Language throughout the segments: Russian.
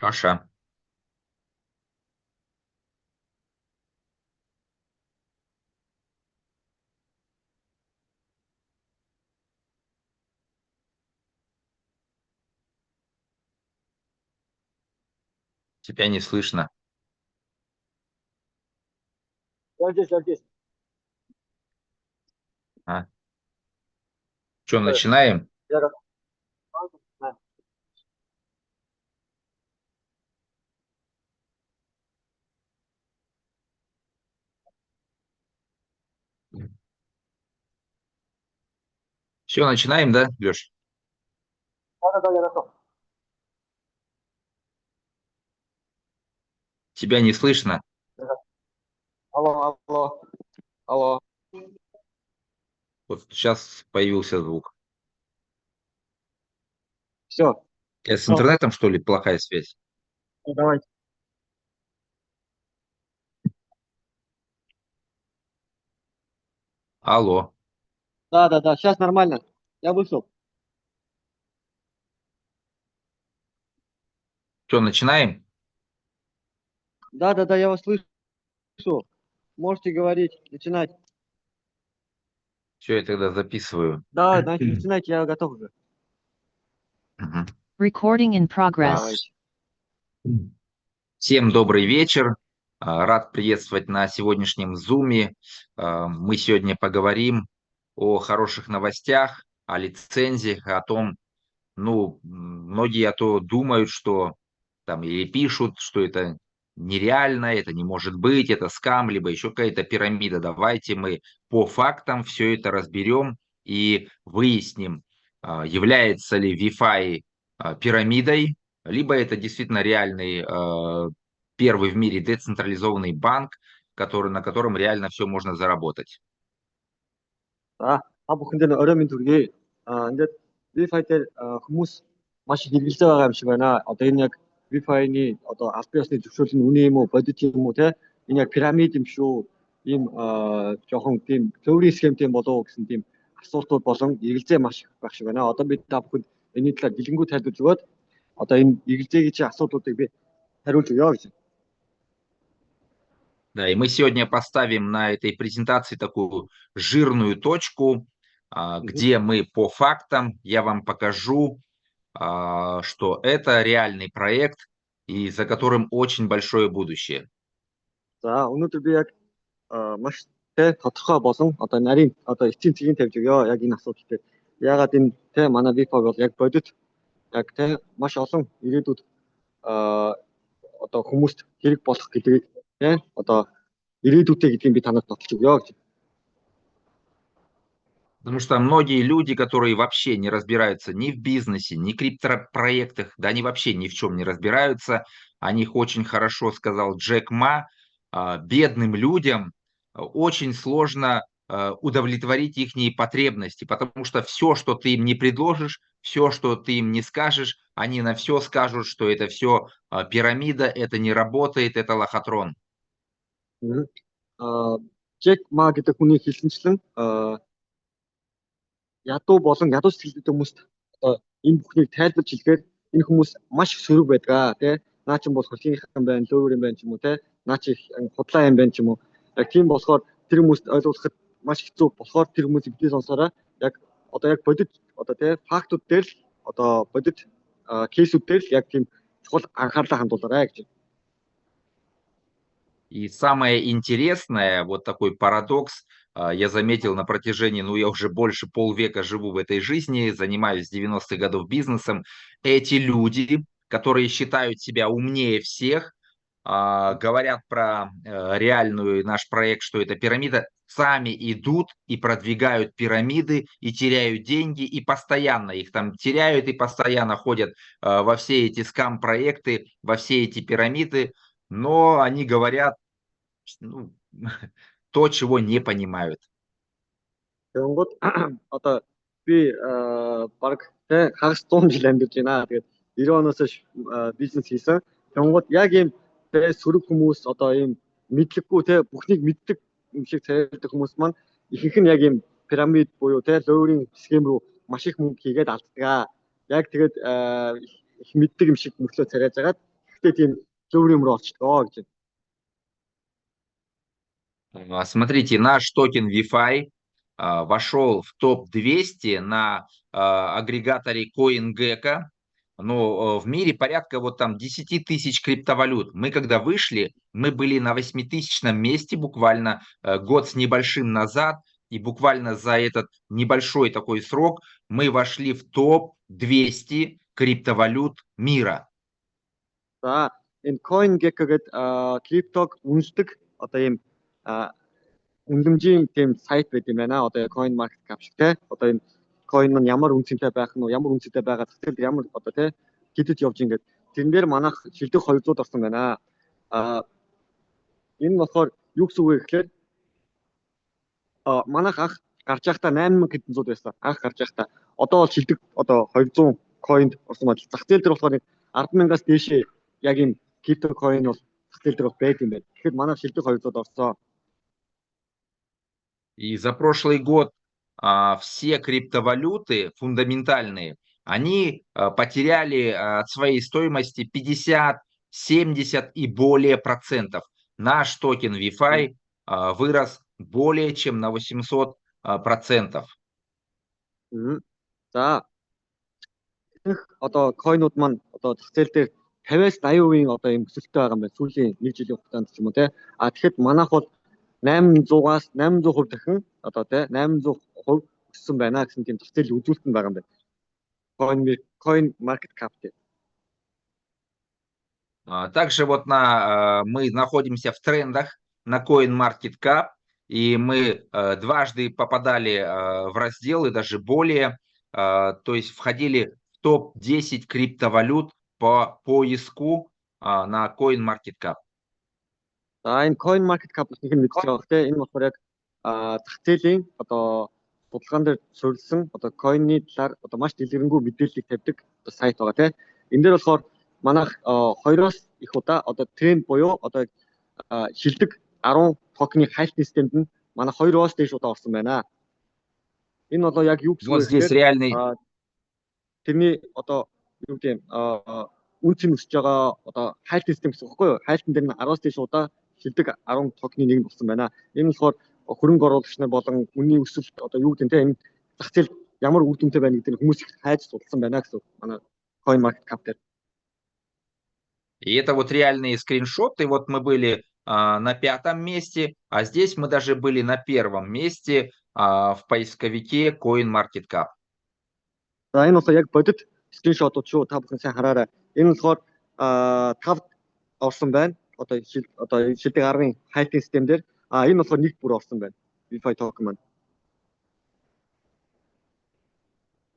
Леша, тебя не слышно. Я здесь. А? Что, начинаем? Я готов. Да. Все, начинаем, да, Леш? Да, я готов. Тебя не слышно. Я готов. Алло, алло, алло. Вот сейчас появился звук. Все, Это с интернетом, что ли, плохая связь? давайте. Алло. Да, сейчас нормально. Я вышел. Что, начинаем? Да, я вас слышу. Можете говорить, начинать. Все, я тогда записываю. Да, значит, начинайте, я готов уже. Мгм. Recording in progress. Давайте. Всем добрый вечер. Рад приветствовать на сегодняшнем зуме. Мы сегодня поговорим о хороших новостях, о лицензиях, о том, ну, многие думают, что там или пишут, что это нереально, это не может быть, это скам, либо еще какая-то пирамида. Давайте мы по фактам все это разберем и выясним, является ли Wi-Fi пирамидой, либо это действительно реальный первый в мире децентрализованный банк, на котором реально все можно заработать. За, та бүхэнд нь орой минь төргий. Ингээд Wi-Fi дээр хүмүүс маш их хэрэгжилж байгаа юм шиг байна. Одоо энэ яг Wi-Fi-ны одоо аль биесны зөвшөөрөл нь үнэн юм уу, бодит юм уу те? Энэ яг пирамид юм шүү. Ийм жоохон тийм төврийн схемтэй болов уу гэсэн тийм асуултууд болон эргэлзээ маш их байх шиг байна. Одоо бид та бүхэнд энэний талаар дэлгэнгүй тайлбарж өгөөд одоо энэ эргэлзээгийн чинь асуултуудыг би хариулж өгье гэж. Да, и мы сегодня поставим на этой презентации такую жирную точку, где мы по фактам, я вам покажу, что это реальный проект и за которым очень большое будущее. За, өнөөдөр би яг маш тодорхой болон одоо нарийн одоо эцсийн цэгийг тавьж өгье. Яг энэ асуудал дээр. Ягаад энэ манай Wi-Fi бол яг бодит яг маш олон ирээдүйд одоо хүмүүст хэрэг болох гэдгийг одоо ирээдүйтэй гэдгийг би танад баталж өгье гэж. Потому что многие люди, которые вообще не разбираются ни в бизнесе, ни в криптопроектах, да они вообще ни в чем не разбираются, о них очень хорошо сказал Джек Ма, бедным людям очень сложно удовлетворить их потребности, потому что все, что ты им не предложишь, все, что ты им не скажешь, они на все скажут, что это все пирамида, это не работает, это лохотрон. Джек Ма гэдэг хүний хэлсэнчлэн ядуу болон ядуу сэтгэлтэй хүмүүст одоо энэ бүхнийг тайлбарж хэлэхээр энэ хүмүүс маш их сөрөг байдаг тий. Наа чин бол хөлгийнх юм байна, лөөвөр юм байна ч юм уу тий. Наа чи худлаа юм байна ч юм уу. Яг тийм болохоор тэр хүмүүст ойлгуулахад маш хэцүү болохоор тэр хүмүүс бидний сонсороо яг одоо яг бодит одоо тий фактууд дээр л одоо бодит кейсүүд дээр л яг тийм чухал анхаарлаа хандуулаарай гэж. И самое интересное, вот такой парадокс, я заметил на протяжении, я уже больше полвека живу в этой жизни, занимаюсь с 90-х годов бизнесом. Эти люди, которые считают себя умнее всех, говорят про реальную наш проект, что это пирамида, сами идут и продвигают пирамиды, и теряют деньги, и постоянно их там теряют, и постоянно ходят во все эти скам-проекты, во все эти пирамиды, но они говорят то, чего не понимают. Тэгэнгүүт одоо би баг хагас 100 жил амьдарч байна. Тэгээд 90 оноос хойш бизнес хийсэн. Тэгэнгүүт яг ийм сөрөг хүмүүс одоо ийм мэдлэггүй бүхнийг мэддэг юм шиг царайдаг хүмүүс маань ихэнх нь яг ийм пирамид буюу лөөрийн схем рүү маш их мөнгө хийгээд алддаг. Яг тэгээд их мэддэг юм шиг мөглөө царайж агаад ихтэй тийм зөвөр юм руу орчдгоо гэж. Смотрите, наш токен VeFi вошел в топ-200 на агрегаторе CoinGecko. Но в мире порядка вот там 10 тысяч криптовалют. Мы когда вышли, мы были на 8000-м месте буквально год с небольшим назад. И буквально за этот небольшой такой срок мы вошли в топ-200 криптовалют мира. За энэ CoinGecko гэдэг криптог үнэлдэг одоо ийм үнэлэмжийн тийм сайт байт юм байна. Одоо CoinMarketCap шиг те. Одоо энэ coin нь ямар үнцэнтэй байх нь, ямар үнцэнтэй байгаа зах зээл ямар одоо те хэдэд явж ингээд тэрэн дээр манайх шилдэг 200 орсон байна. Энэ болохоор юу гэсэн үг вэ гэхээр манайх анх гарч байхдаа 8000 хэдэн зуут байсан. Анх гарч байхдаа одоо бол шилдэг одоо 200 coin орсон байна. Зах зээл дээр болохоор 10,000-аас дээшээ яг юм крипто coin бол зах зээл дээр байд юм байна. Тэгэхээр манайх шилдэг 200 орсон. И за прошлый год все криптовалюты фундаментальные, они потеряли от своей стоимости 50, 70 и более процентов. Наш токен VeFi вырос более чем на 800%. За одоо coin-ууд маань одоо зах зээл дээр 50-аас 80% одоо юм өсөлттэй байгаа юм байна. Сүүлийн 1 жилийн хугацаанд ч юм уу те. Тэгэхэд манайх бол 800-аас 800% дахин одоо те 800% өссөн байна гэсэн тийм зах зээл үзүүлэлт байгаа юм байна. CoinMarketCap. Также вот мы находимся в трендах на CoinMarketCap, и мы дважды попадали в раздел и даже более, то есть входили в топ-10 криптовалют по поиску на CoinMarketCap. За энэ CoinMarketCap-ыг нэг нь мэдчихэж байгаа те. Энэ болохоор яг зах зээлийн одоо судалгаан дээр суурилсан одоо coin-ны талаар одоо маш дэлгэрэнгүй мэдээллийг тавьдаг сайт байгаа те. Энэ дээр болохоор манайх 2-оос их удаа одоо тренд буюу одоо шилдэг 10 токены хайлтны системд нь манайх 2-оос дээш удаа орсон байна. Энэ бол яг юу гэсэн Вот здесь реальный тэрний одоо юу гэм үнц нь өсөж байгаа одоо хайлтны систем гэсэн үг байхгүй юу? Хайлтан дээр нь 10-оос дээш удаа шилдэг 10 токены нэг нь болсон байна. Энэ болохоор хөрөнгө оруулагч нар болон үнийн өсөлт одоо юу гэдэг нь энэ зах зээл ямар үр дүнтэй байна гэдэг нь хүмүүс их хайж судалсан байна гэсэн манай CoinMarketCap дээр. И это вот реальные скриншоты. Вот мы были на 5-м месте, а здесь мы даже были на 1-м месте в поисковике CoinMarketCap. За энэ бол яг бодит скриншотууд шүү. Та бүхэн сайн хараарай. Энэ болохоор 5-д орсон байна. Одоо шилдэг 10-ын хайлтын систем дээр энэ болохоор нэгт бүр орсон байна. VeFi токен маань.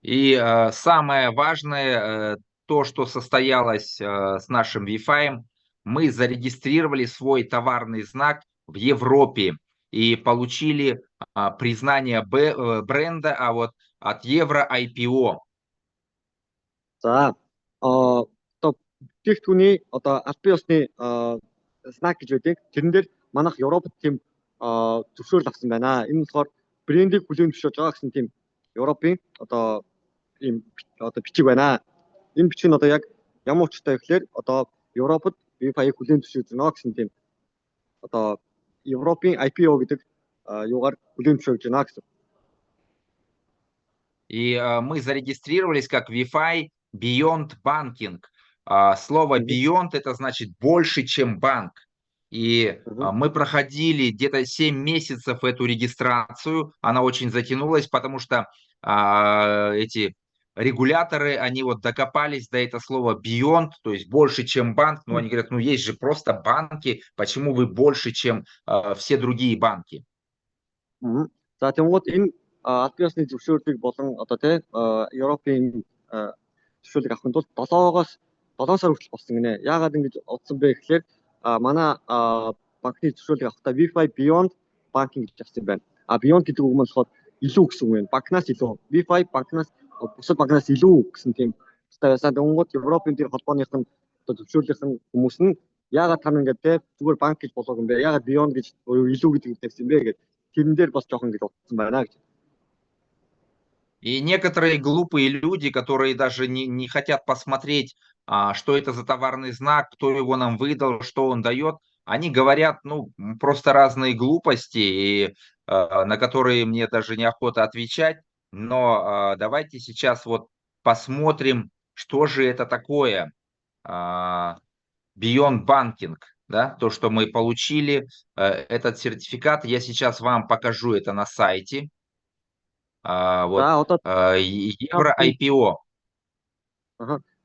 И самое важное, то, что состоялось с нашим VeFi, мы зарегистрировали свой товарный знак в Европе и получили признание бренда, а вот от Евро IPO. За одоо бүтээгдэхүүний одоо аль бие усны знак гэж байдаг. Тэрэн дээр манайх Европод тийм зөвшөөрөл авсан байна. Энэ болохоор брендийг бүлээн зөвшөөрж байгаа гэсэн тийм Европын одоо ийм одоо бичиг байна. Энэ бичиг нь одоо яг ямар учиртай вэ гэхээр одоо Европод VeFi-г бүлээн зөвшөөрж байна гэсэн тийм одоо Европын IPO гэдэг юугаар бүлээн зөвшөөрж байна гэсэн. И мы зарегистрировались как VeFi Beyond Banking. Слово Beyond это значит больше, чем банк. И мы проходили где-то 7 месяцев эту регистрацию. Она очень затянулась, потому что эти регуляторы, они вот докопались до этого слова Beyond, то есть больше, чем банк. Но они говорят, ну есть же просто банки, почему вы больше, чем все другие банки? За тэгвэл энэ аль бие усны зөвшөөрлийг болон одоо тий Европын зөвшөөрлийг авахын тулд 7-оос 7 сар хүртэл болсон гинэ. Яагаад ингэж утсан бэ гэхээр манай банкны зөвшөөрлийг авахдаа VeFi Beyond Banking гэж авсан байна. Beyond гэдэг үг нь болохоор илүү гэсэн үг байна. Банкнаас илүү. VeFi банкнаас бусад банкнаас илүү гэсэн тийм байсан. Тэнгууд Европын тэр холбооных нь одоо зөвшөөрлийнх нь хүмүүс нь яагаад та ингээд тий зүгээр банк гэж болоог юм бэ? Яагаад Beyond гэж илүү гэдэг тавьсан юм бэ гэдэг. Тэрэн дээр бас жоохон гэж утсан байна гэж. И некоторые глупые люди, которые даже не хотят посмотреть, что это за товарный знак, кто его нам выдал, что он дает, они говорят, ну, просто разные глупости, и, на которые мне даже неохота отвечать. Но давайте сейчас вот посмотрим, что же это такое Beyond Banking, да, то, что мы получили, этот сертификат. Я сейчас вам покажу это на сайте. Вот, За одоо та Евро бүхэн IPO.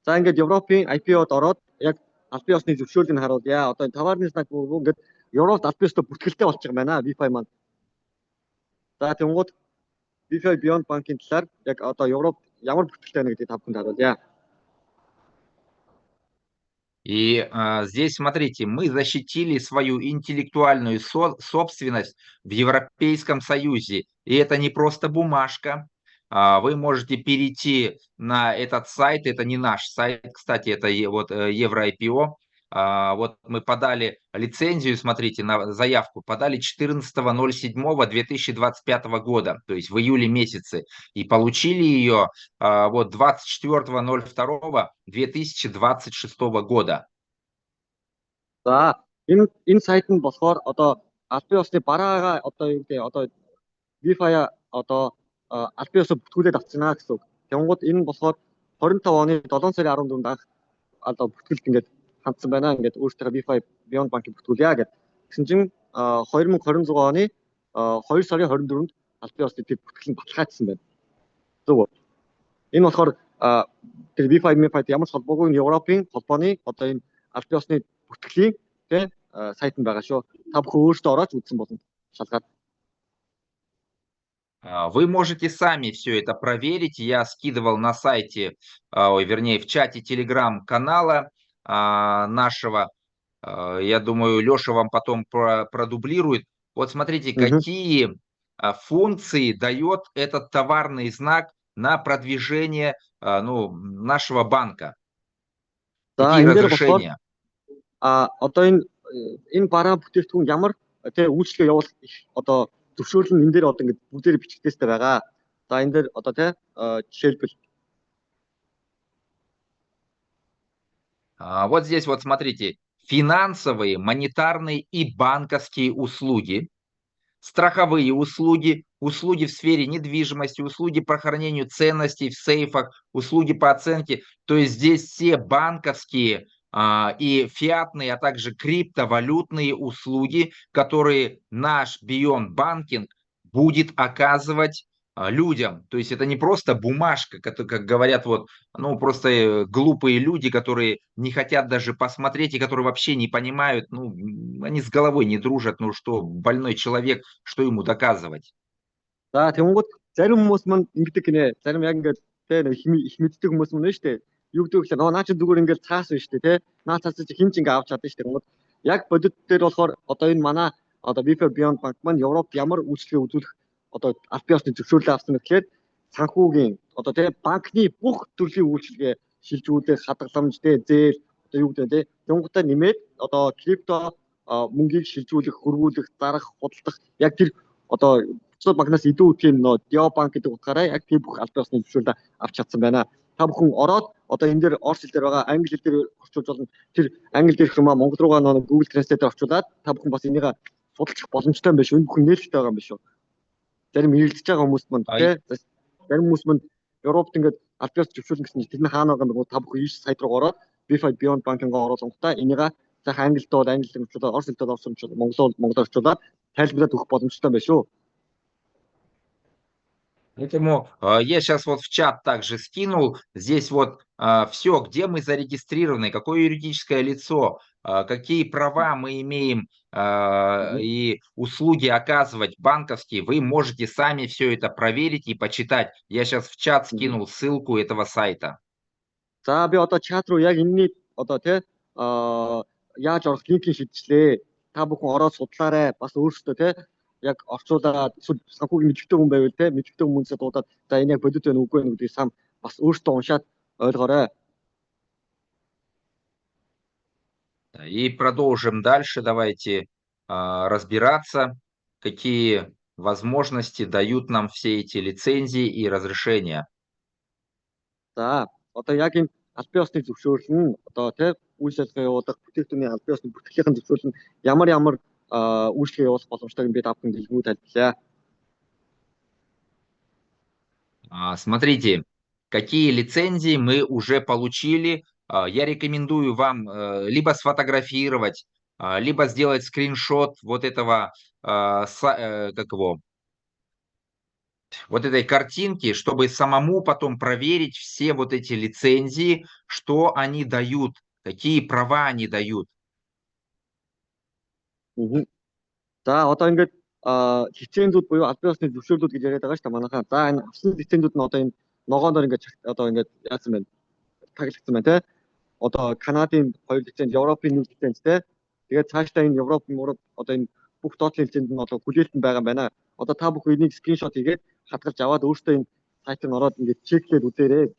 за ингээд Европын IPO-д ороод яг аль бие усны зөвшөөрлийг харуулъя. Одоо энэ товарны знак бүгд ингээд Европт аль бие устай бүртгэлтэй болчих юм байна. VeFi маань. За тэнгууд VeFi Beyond Bank-ийн талаар яг одоо Европт ямар бүртгэлтэй байна гэдгийг та бүхэнд харуулъя. И здесь, смотрите, мы защитили свою интеллектуальную собственность в Европейском Союзе. И это не просто бумажка. Вы можете перейти на этот сайт. Это не наш сайт, кстати, это вот Евро IPO. Вот мы подали лицензию, смотрите, на заявку, подали 14.07.2025 года, то есть в июле месяце, и получили ее вот 24.02.2026 года. За энэ сайт нь болохоор одоо аль бие усны бараагаа одоо юу гэдэг одоо VeFi одоо аль бие усаа бүртгүүлээд авчихна гэсэн үг. Тэнгууд энэ нь болохоор 25 оны 7 сарын 14-нд анх одоо бүртгэлд ингээд хандсан байна. Ингээд өөртөө VeFi Beyond Bank-ийг бүртгүүлъя гэдэг. Тэгсэн чинь 2026 оны 2 сарын 24-нд аль бие усны тэр бүртгэл нь баталгаажсан байна. Зөв үү? Энэ болохоор тэр VeFi ямар ч холбоогүй Европын холбооны одоо энэ аль бие усны бүртгэлийн тэ сайт нь байгаа шүү. Та бүхэн өөрсдөө ороод үзсэн болно. Шалгаад. Вы можете сами все это проверить. Я скидывал на сайте, вернее, в чате телеграм-канала нашего. Я думаю, Леша вам потом продублирует. Вот смотрите, какие функции дает этот товарный знак на продвижение нашего банка. Какие разрешения? Одоо энэ бараа бүтээгдэхүүн ямар тэ үйлчлэгээ явуулах одоо зөвшөөрөл нь энэ дээр одоо ингээд бүгдээр бичигдээстэй байгаа. За энэ дээр одоо тэ жишээлбэл вот здесь вот смотрите, финансовые, монетарные и банковские услуги, страховые услуги, услуги в сфере недвижимости, услуги по хранению ценностей в сейфах, услуги по оценке. То есть здесь все банковские и фиатные, а также криптовалютные услуги, которые наш Beyond Banking будет оказывать людям. То есть это не просто бумажка, как говорят вот, ну просто глупые люди, которые не хотят даже посмотреть и которые вообще не понимают, ну они с головой не дружат, ну что, больной человек, что ему доказывать? За тэнгууд зарим хүмүүс мань ингэдэг гинэ. Зарим яг ингээд тэ их мэддэг хүмүүс мөн шүү дээ. Юу гэдэг вэ? Наа чи зүгээр ингээд цаас байна шүү дээ, тэ. Наа цаас чи хин ч ингээд авч чадсан шүү дээ. Тэнгууд яг бодит дээр болохоор одоо энэ манай одоо VeFi Beyond Bank маань Европт ямар үйлчлэгээ үзүүлэх одоо аль бие усны зөвшөөрлөө авсан гэхээр санхүүгийн одоо тэ банкны бүх төрлийн үйлчлэгээ шилжүүлэх, хадгаламж тэ зээл одоо юу гэдэг тэ. Тэнгуудаа нэмээд одоо крипто мөнгийг шилжүүлэх, хөрвүүлэх, зарах, худалдах яг тэр одоо банкнаас илүү тийм нөө Dio банк гэдэг утгаараа яг тийм бүх аль бие усны зөвшөөрлөө авч чадсан байна. Та бүхэн ороод одоо энэ дээр орос хэл дээр байгаа англи хэл дээр орчуулж болно. Тэр англи дээрх юм Монгол руугаа нөө Google Translate-ээр орчуулад та бүхэн бас энийг судалчих боломжтой юм байна шүү. Энэ бүхэн нээлттэй байгаа юм байна шүү. Зарим эргэлдэж байгаа хүмүүс манд тий. Зарим хүмүүс манд Европт ингээд аль бие ус зөвшөөрнө гэсэн чинь тэр нь хаана байгаа юм бэ? Та бүхэн ийш сайт руу ороод VeFi Beyond Bank-ыг оруулангуудаа энийг сайхан англид бол англиар орчуулаад, орос хэлээр орчуулаад, монголоор орчуулаад тайлбарлаад өгөх боломжтой юм байна шүү. Поэтому я сейчас вот в чат также скинул, здесь вот все, где мы зарегистрированы, какое юридическое лицо, какие права мы имеем и услуги оказывать банковские, вы можете сами все это проверить и почитать. Я сейчас в чат скинул ссылку этого сайта. За би одоо чат руу яг энэний одоо тий яаж орох линкийг шийдчихлээ. Та бүхэн ороод судлаарай. Бас өөрсдөө тий яг орчуулаад санхүүгийн мэдвэтэй хүн байвал те мэдвэтэй хүмүүсээ дуудаад за энэ яг бодит байна үгүй байна гэдгийг сам бас өөртөө уншаад ойлгоорой. И продолжим дальше. Давайте разбираться, какие возможности дают нам все эти лицензии и разрешения? За одоо яг энэ аль бие усны зөвшөөрөл нь одоо тий үйл ажиллагаа явуулах бүтээгдэхүүний аль бие усны бүтээлийн зөвшөөрөл нь ямар үйлчлэгээ явуулах боломжтойг би та бүхэнд дэлгэрэнгүй тайлбарлая. Смотрите, какие лицензии мы уже получили. Я рекомендую вам либо сфотографировать, либо сделать скриншот вот этого, как его, вот этой картинки, чтобы самому потом проверить все вот эти лицензии, что они дают, какие права они дают. За одоо ингээд лицензүүд буюу аль бие усны зөвшөөрлүүд гэж яриад байгаа шүү дээ манайхаа. За энэ авсан лицензүүд нь одоо энэ ногооноор ингээд одоо ингээд яасан байна. Таглагдсан байна тий. Одоо Канадын 2 лиценз, Европын 1 лиценз тий. Тэгээд цаашдаа энэ Европ одоо энэ бүх доотлын лиценз нь одоо хүлээлтэн байгаа юм байна. Одоо та бүх энийг скриншот хийгээд хадгалж аваад өөртөө энэ сайтыг ороод ингээд чеклээд үзээрэй.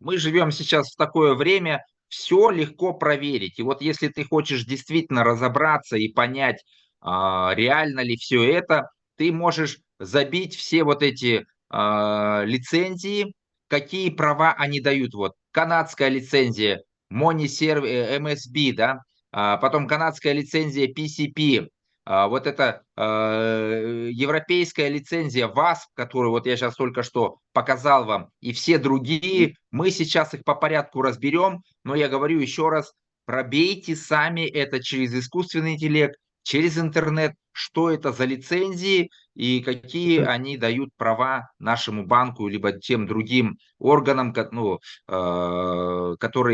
Мы живем сейчас в такое время, все легко проверить. И вот если ты хочешь действительно разобраться и понять, реально ли все это, ты можешь забить все вот эти лицензии, какие права они дают. Вот канадская лицензия, MSB, да, потом канадская лицензия PCP, вот эта европейская лицензия WASP, которую вот я сейчас только что показал вам, и все другие, мы сейчас их по порядку разберем, но я говорю еще раз, пробейте сами это через искусственный интеллект, через интернет, что это за лицензии и какие они дают права нашему банку, либо тем другим органам, которые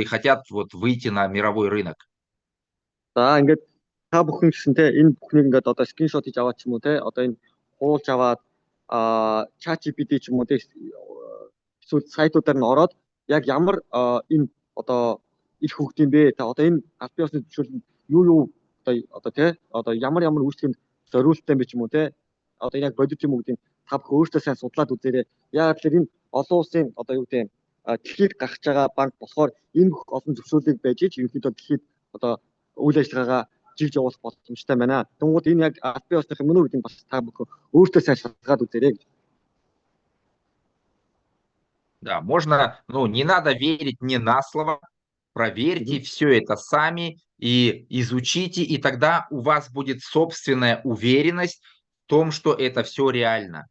хотят вот выйти на мировой рынок. За ингээд та бүхэн гэсэн те энэ бүхнийг ингээд одоо скриншот хийж аваад ч юм уу те одоо энэ хуулж аваад ChatGPT ч юм уу те эсвэл сайтуудаар нь ороод яг ямар энэ одоо их хөгжим бэ те одоо энэ аль бие усны зөвшөөрөл юу одоо те одоо ямар үйлчлэгэнд зориулттай юм бэ ч юм уу те одоо яг бодит юм уу гэдэг та бүхэн өөртөө сайн судлаад үзээрэй. Яг л энэ олон улсын одоо юу гэдэг дэлхийд гарч байгаа банк болохоор энэ бүх олон зөвшөөрлийг байж ич ерөнхийдөө дэлхийд одоо үйл ажиллагаагаа жигж явуулах боломжтой байна. Тэнгууд энэ яг аль бие усны юм уу гэдэг бас та бүхэн өөртөө сайн шалгаад үзээрэй. Да, можно, не надо верить мне на слово, проверьте все это сами и изучите, и тогда у вас будет собственная уверенность в том, что это все реально.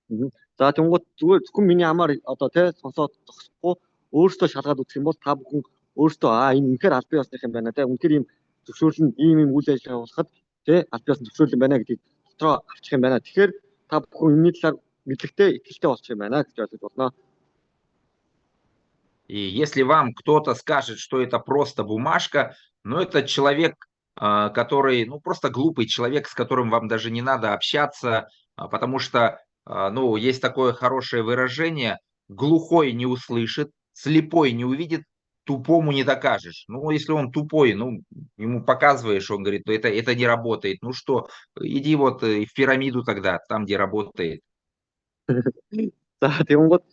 За тэнгууд зөвхөн миний амаар одоо те сонсоод зогсохгүй өөртөө шалгаад үзэх юм бол та бүхэн өөртөө энэ үнэхээр аль бие усных юм байна те үнэхээр ийм зөвшөөрөл нь ийм үйл ажиллагаа явуулахад те аль бие усны зөвшөөрөл юм байна гэдгийг дотроо авчих юм байна. Тэгэхээр та бүхэн энэний талаар мэдлэгтэй итгэлтэй болчих юм байна гэж ойлгож болно. И если вам кто-то скажет, что это просто бумажка, это человек, который, просто глупый человек, с которым вам даже не надо общаться, потому что, есть такое хорошее выражение: глухой не услышит, слепой не увидит, тупому не докажешь. Если он тупой, ему показываешь, он говорит, это не работает. Ну что, иди вот в пирамиду тогда, там, где работает. За тэнгууд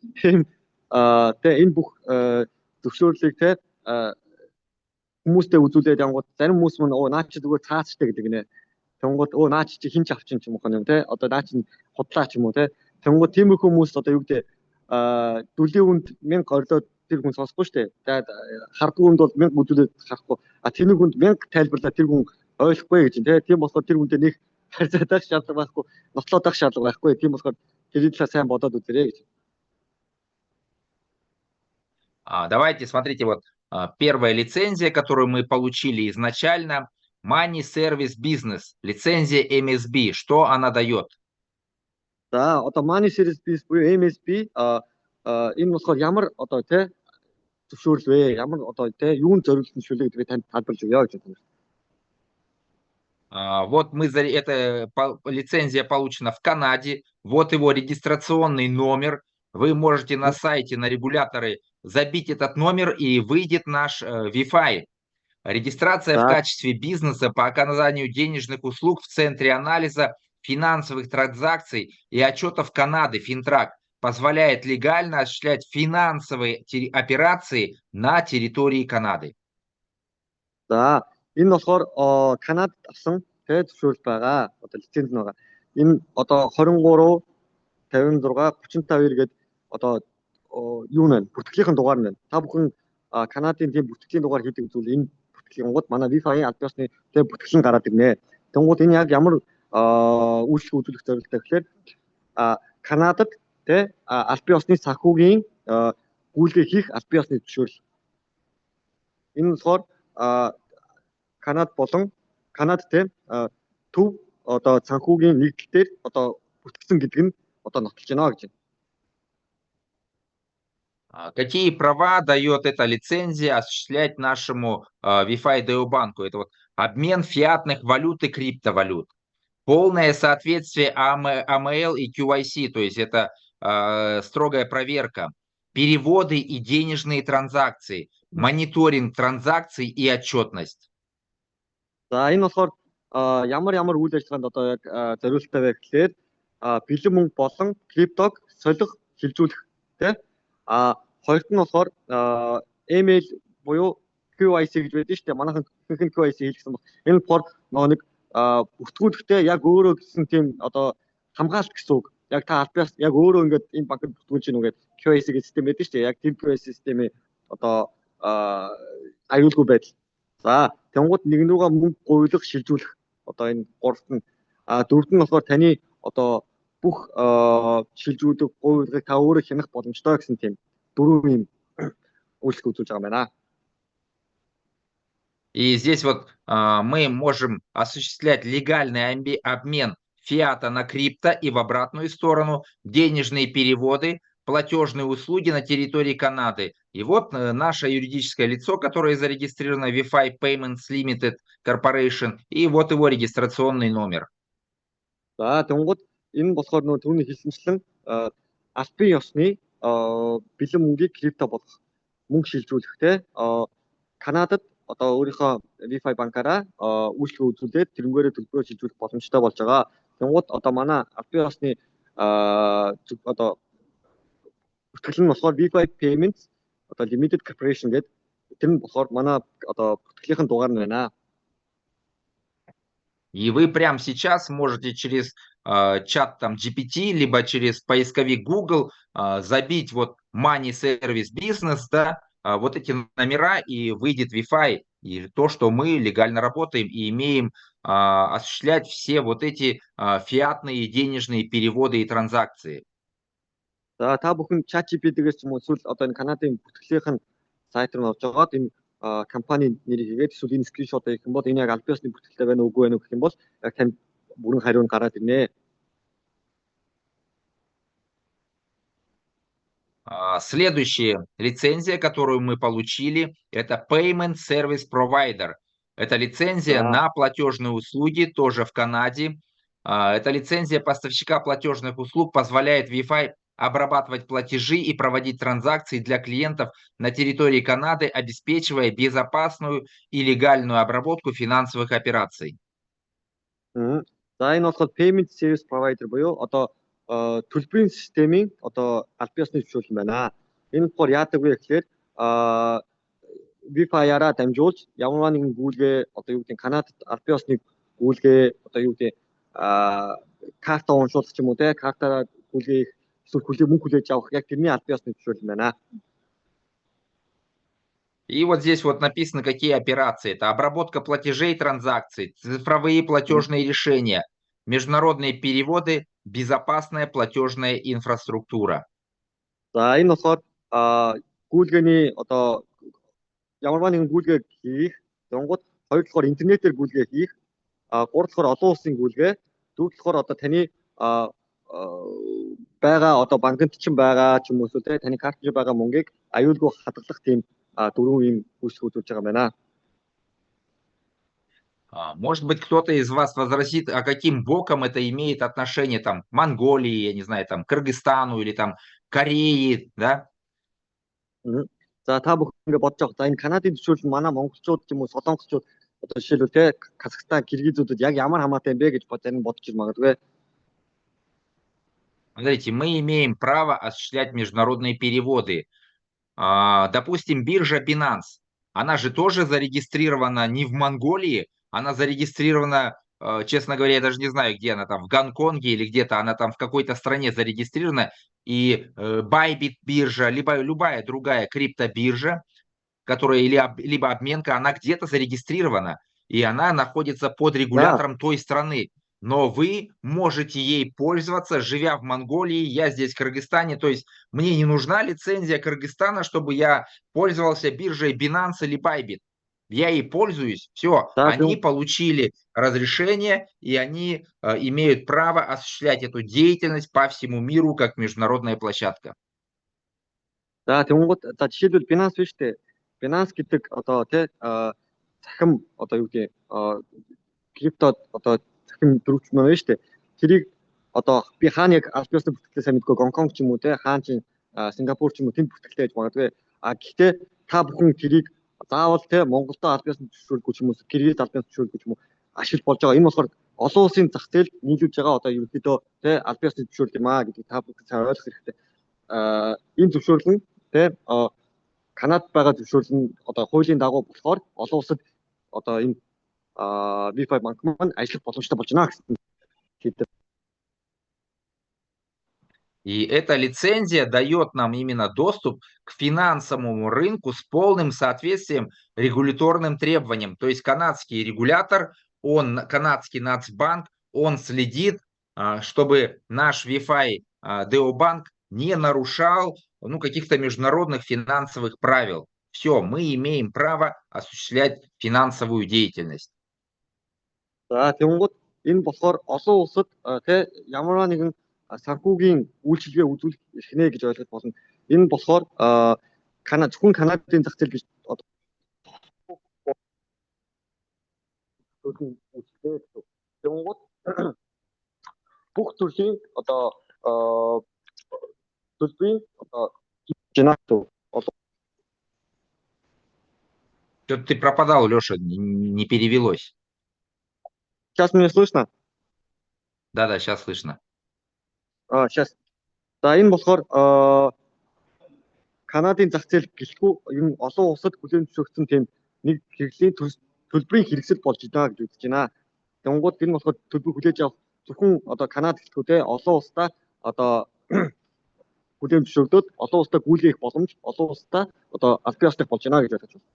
тэгээ энэ бүх зөвшөөрлийг те хүмүүстэй үзүүлээд янгууд зарим хүмүүс мөн наа чи зүгээр цааштай гэдэг нэ. Тэнгууд наа чи хин ч авчин ч юм уу те одоо наа чи худлаа ч юм уу те. Тэнгууд тиймэрхүү хүмүүс одоо юу гэдэг дүлийн хүнд 1000 орлоод тэр хүн сонсохгүй шүү дээ. Тэгээд хардгуу хүнд бол 1000 үзүүлээд харахгүй. Тэрний хүнд 1000 тайлбарлаа тэр хүн ойлгохгүй гэж те. Тийм болохоор тэр хүнтэй нэг харьцаадах шаардлага байхгүй, нотлоодах шаардлага байхгүй. Тийм болохоор тэрний талаар сайн бодоод үзээрэй гэж. Давайте, смотрите, вот первая лицензия, которую мы получили изначально, Money Service Business, лицензия MSB. Что она дает? За одоо Money Service Business буюу MSB энэ болохоор ямар одоо те зөвшөөрөл вэ? Ямар одоо те юунд зориулсан шүлээ гэдгийг танд тайлбарлаж өгье гэж байна. Вот эта лицензия получена в Канаде. Вот его регистрационный номер. Вы можете на сайте, на регуляторы забить этот номер, и выйдет наш Wi-Fi. Регистрация в качестве бизнеса по оказанию денежных услуг в Центре анализа финансовых транзакций и отчетов Канады, Финтрак, позволяет легально осуществлять финансовые операции на территории Канады. За энэ болохоор Канадад авсан тэ зөвшөөрөл байгаа. Одоо лиценз нь байгаа. Энэ одоо 23 56 35 гээд одоо юу нэ бүртгэлийн дугаар нэ. Та бүхэн Канадын тийм бүртгэлийн дугаар хийдэг зүйл энэ бүртгэлийн гууд манай Wi-Fi-ийн аль биесны тэ бүртгэлийн гараад ирнэ. Тэнгууд энэ яг ямар үйлчлэг үзүүлэх зорилготой гэхээр Канадад тэ аль биесны санхүүгийн гүйлгээ хийх аль биесны зөвшөөрөл. Энэ болохоор Канад болон Канад тэ төв одоо санхүүгийн нэгдэлтээр одоо бүртгэсэн гэдэг нь одоо нотолж байна гэж. Какие права дает эта лицензия осуществлять нашему Wi-Fi DO банку? Это вот обмен фиатных валют и криптовалют, полное соответствие AML и QIC, то есть это строгая проверка, переводы и денежные транзакции, мониторинг транзакций и отчетность. За энэ болохоор ямар үйл ажиллагаанд одоо яг зориулттай вэ гэхээр бэлэн мөнгө болон криптог солих шилжүүлэх тэ хоёрт нь болохоор email буюу QIC гэж байдаг шүү дээ. Манайхан ихэнх нь QIC хийлгсэн баг. Энэ болохоор нэг бүртгүүлэхдээ яг өөрөө гэсэн тийм одоо хамгаалт гэсэн үг. Яг та албаас яг өөрөө ингээд энэ банкнд бүртгүүлж гин үгээд QIC гэдэг систем байдаг шүү дээ. Яг тэр QIC системийн одоо аюулгүй байдал. За тэнгууд нэгэн рүүгээ мөнгө гуйлах шилжүүлэх одоо энэ гуравт нь дөрөвт нь болохоор таны одоо бүх шилжүүлэг гуйлгыг та өөрөө хянах боломжтой гэсэн тийм дөрвөн юм үйлчлэг үзүүлж байгаа юм байна. И здесь вот мы можем осуществлять легальный обмен фиата на крипто и в обратную сторону, денежные переводы, платежные услуги на территории Канады. И вот наше юридическое лицо, которое зарегистрировано Wi-Fi Payments Limited Corporation, и вот его регистрационный номер. За тэнгууд энэ болохоор нөө түүний хэлсэнчлэн албан ёсны бэлэн мөнгийг крипто болох мөнгө шилжүүлэхтэй Канадад одоо өөрийнхөө Wi-Fi банкаараа үйлчлэг үзүүлээд тэрнгээрээ төлбөрөө шилжүүлэх боломжтой болж байгаа. Тэнгууд одоо манай албан ёсны одоо бүртгэл нь болохоор Wi-Fi Payments одоо Limited Corporation гэдэг тэр нь болохоор манай одоо бүртгэлийн дугаар нь байна. И вы прямо сейчас можете через чат там GPT, либо через поисковик Google забить вот Money Service Business, да, вот эти номера, и выйдет Wi-Fi, и то, что мы легально работаем и имеем осуществлять все вот эти фиатные денежные переводы и транзакции. За та бүхэн ChatGPT-гээс ч юм уу эсвэл одоо энэ Канадын бүртгэлийн сайт руу орж байгаа энэ компани нэрийг хийгээд эсвэл энэ скриншот хийх юм бол энэ яг аль биесны бүртгэлтэй байна уу үгүй байна уу гэх юм бол яг танд бүрэн хариу нь гараад ирнэ. Следующая лицензия, которую мы получили, это Payment Service Provider. Это лицензия на платежные услуги, тоже в Канаде. Эта лицензия поставщика платежных услуг позволяет Wi-Fi обрабатывать платежи и проводить транзакции для клиентов на территории Канады, обеспечивая безопасную и легальную обработку финансовых операций. За энэ болохоор Payment Service Provider буюу одоо төлбөрийн системийн одоо аль биесны зөвшөөрөл байна. Энэ болохоор яадаг вэ гэхээр Wi-Fi-аараа дамжуулж ямар нэгэн гүйлгээ одоо юу гэдэг Канадад аль биесны гүйлгээ одоо юу гэдэг карта уншуулах ч юм уу те картаараа гүйлгээ эсвэл мөнгө хүлээж авах яг тэрний аль биесны зөвшөөрөл байна. И вот здесь вот написано, какие операции. Это обработка платежей и транзакций, цифровые платежные решения, международные переводы, безопасная платежная инфраструктура. За энэ болохоор гүйлгээний одоо ямар нэгэн гүйлгээ хийх, тэнгууд хоёр дахь интернетээр гүйлгээ хийх, гурав дахь олон улсын гүйлгээ, дөрөв дахь одоо таны байгаа одоо банкнд чинь байгаа ч юм уу эсвэл таны картч байгаа мөнгийг аюулгүй хадгалах тийм дөрвөн юм үйлчлэг үзүүлж байгаа юм байна. Может быть, кто-то из вас возразит, а каким боком это имеет отношение там Монголии, я не знаю, там Кыргызстану или там Корее, да? За та бүхэн ингэ бодож байгаа. За энэ Канадын зөвшөөрөл манай монголчууд ч юм уу солонгосчууд одоо жишээлбэл те Казахстан, Киргизуудад яг ямар хамаатай юм бэ гэж бодож магадгүй. Смотрите, мы имеем право осуществлять международные переводы. Допустим, биржа Binance, она же тоже зарегистрирована не в Монголии, она зарегистрирована честно говоря, я даже не знаю, где она там, в Гонконге или где-то она там в какой-то стране зарегистрирована, и Bybit биржа, либо любая другая криптобиржа, которая либо обменка, она где-то зарегистрирована, и она находится под Да, регулятором той страны. Но вы можете ей пользоваться, живя в Монголии, я здесь в Кыргызстане, то есть мне не нужна лицензия Кыргызстана, чтобы я пользовался биржей Binance или Bybit. Я ей пользуюсь, все, за они тийм получили разрешение, и они имеют право осуществлять эту деятельность по всему миру как международная площадка. за тэнгууд за жишээлбэл Binance биш үү? Binance гэдэг одоо тий захим одоо юу гэдэг крипто одоо захим дөрвч маань байна шүү дээ. Тэрийг одоо би хаана яг аль биесны бүртгэлээ сайн мэдгүй Гонконг ч юм уу те хаана ч Сингапур ч юм уу тэнд бүртгэлтэй байж магадгүй. А гэхдээ та бүхэн тэрийг заавал те Монголдо аль биесны зөвшөөрөлгүй ч юм уу Киргиз аль биесны зөвшөөрөлгүй ч юм уу ашиглаж болж байгаа. Энэ болохоор олон улсын зах зээл нийлүүлж байгаа одоо ерөнхийдөө те аль биесны зөвшөөрөл юм аа гэдгийг та бүхэн сайн ойлгох хэрэгтэй. Энэ зөвшөөрөл нь те Канадад байгаа зөвшөөрөл нь одоо хуулийн дагуу болохоор олон улсад одоо энэ V5 банк маань ажиллах боломжтой болж байна гэсэн хэлдэг. И эта лицензия дает нам именно доступ к финансовому рынку с полным соответствием регуляторным требованиям. То есть канадский регулятор, канадский Нацбанк, он следит, чтобы наш Wi-Fi Деобанк не нарушал каких-то международных финансовых правил. Все, мы имеем право осуществлять финансовую деятельность. За тэнгууд энэ болохоор олон улсад тэ ямар нэгэн санхүүгийн үйлчилгээ үзүүлэх эрхнэ гэж ойлгож болно. Энэ болохоор зөвхөн Канадын зах зээл гэж одоо тэнгууд бүх төрлийн одоо төлбөрийн одоо жинату Что-то ты пропадал, Леша, не перевелось. Сейчас меня слышно? Да, сейчас слышно. Сейчас. За энэ болохоор Канадын зах зээл гэлтгүй энэ олон улсад хүлээн зөвшөөрсөн тийм нэг хэрэглийн төлбөрийн хэрэгсэл болж байна гэж үзэж байна. Тэнгууд энэ болохоор төлбөр хүлээж авах зөвхөн одоо Канад гэлтгүй те олон улстай одоо хүлээн зөвшөөрдөд олон улстай гүйлгэх боломж олон улстай одоо аль биесных болж байна гэж ойлгож байна.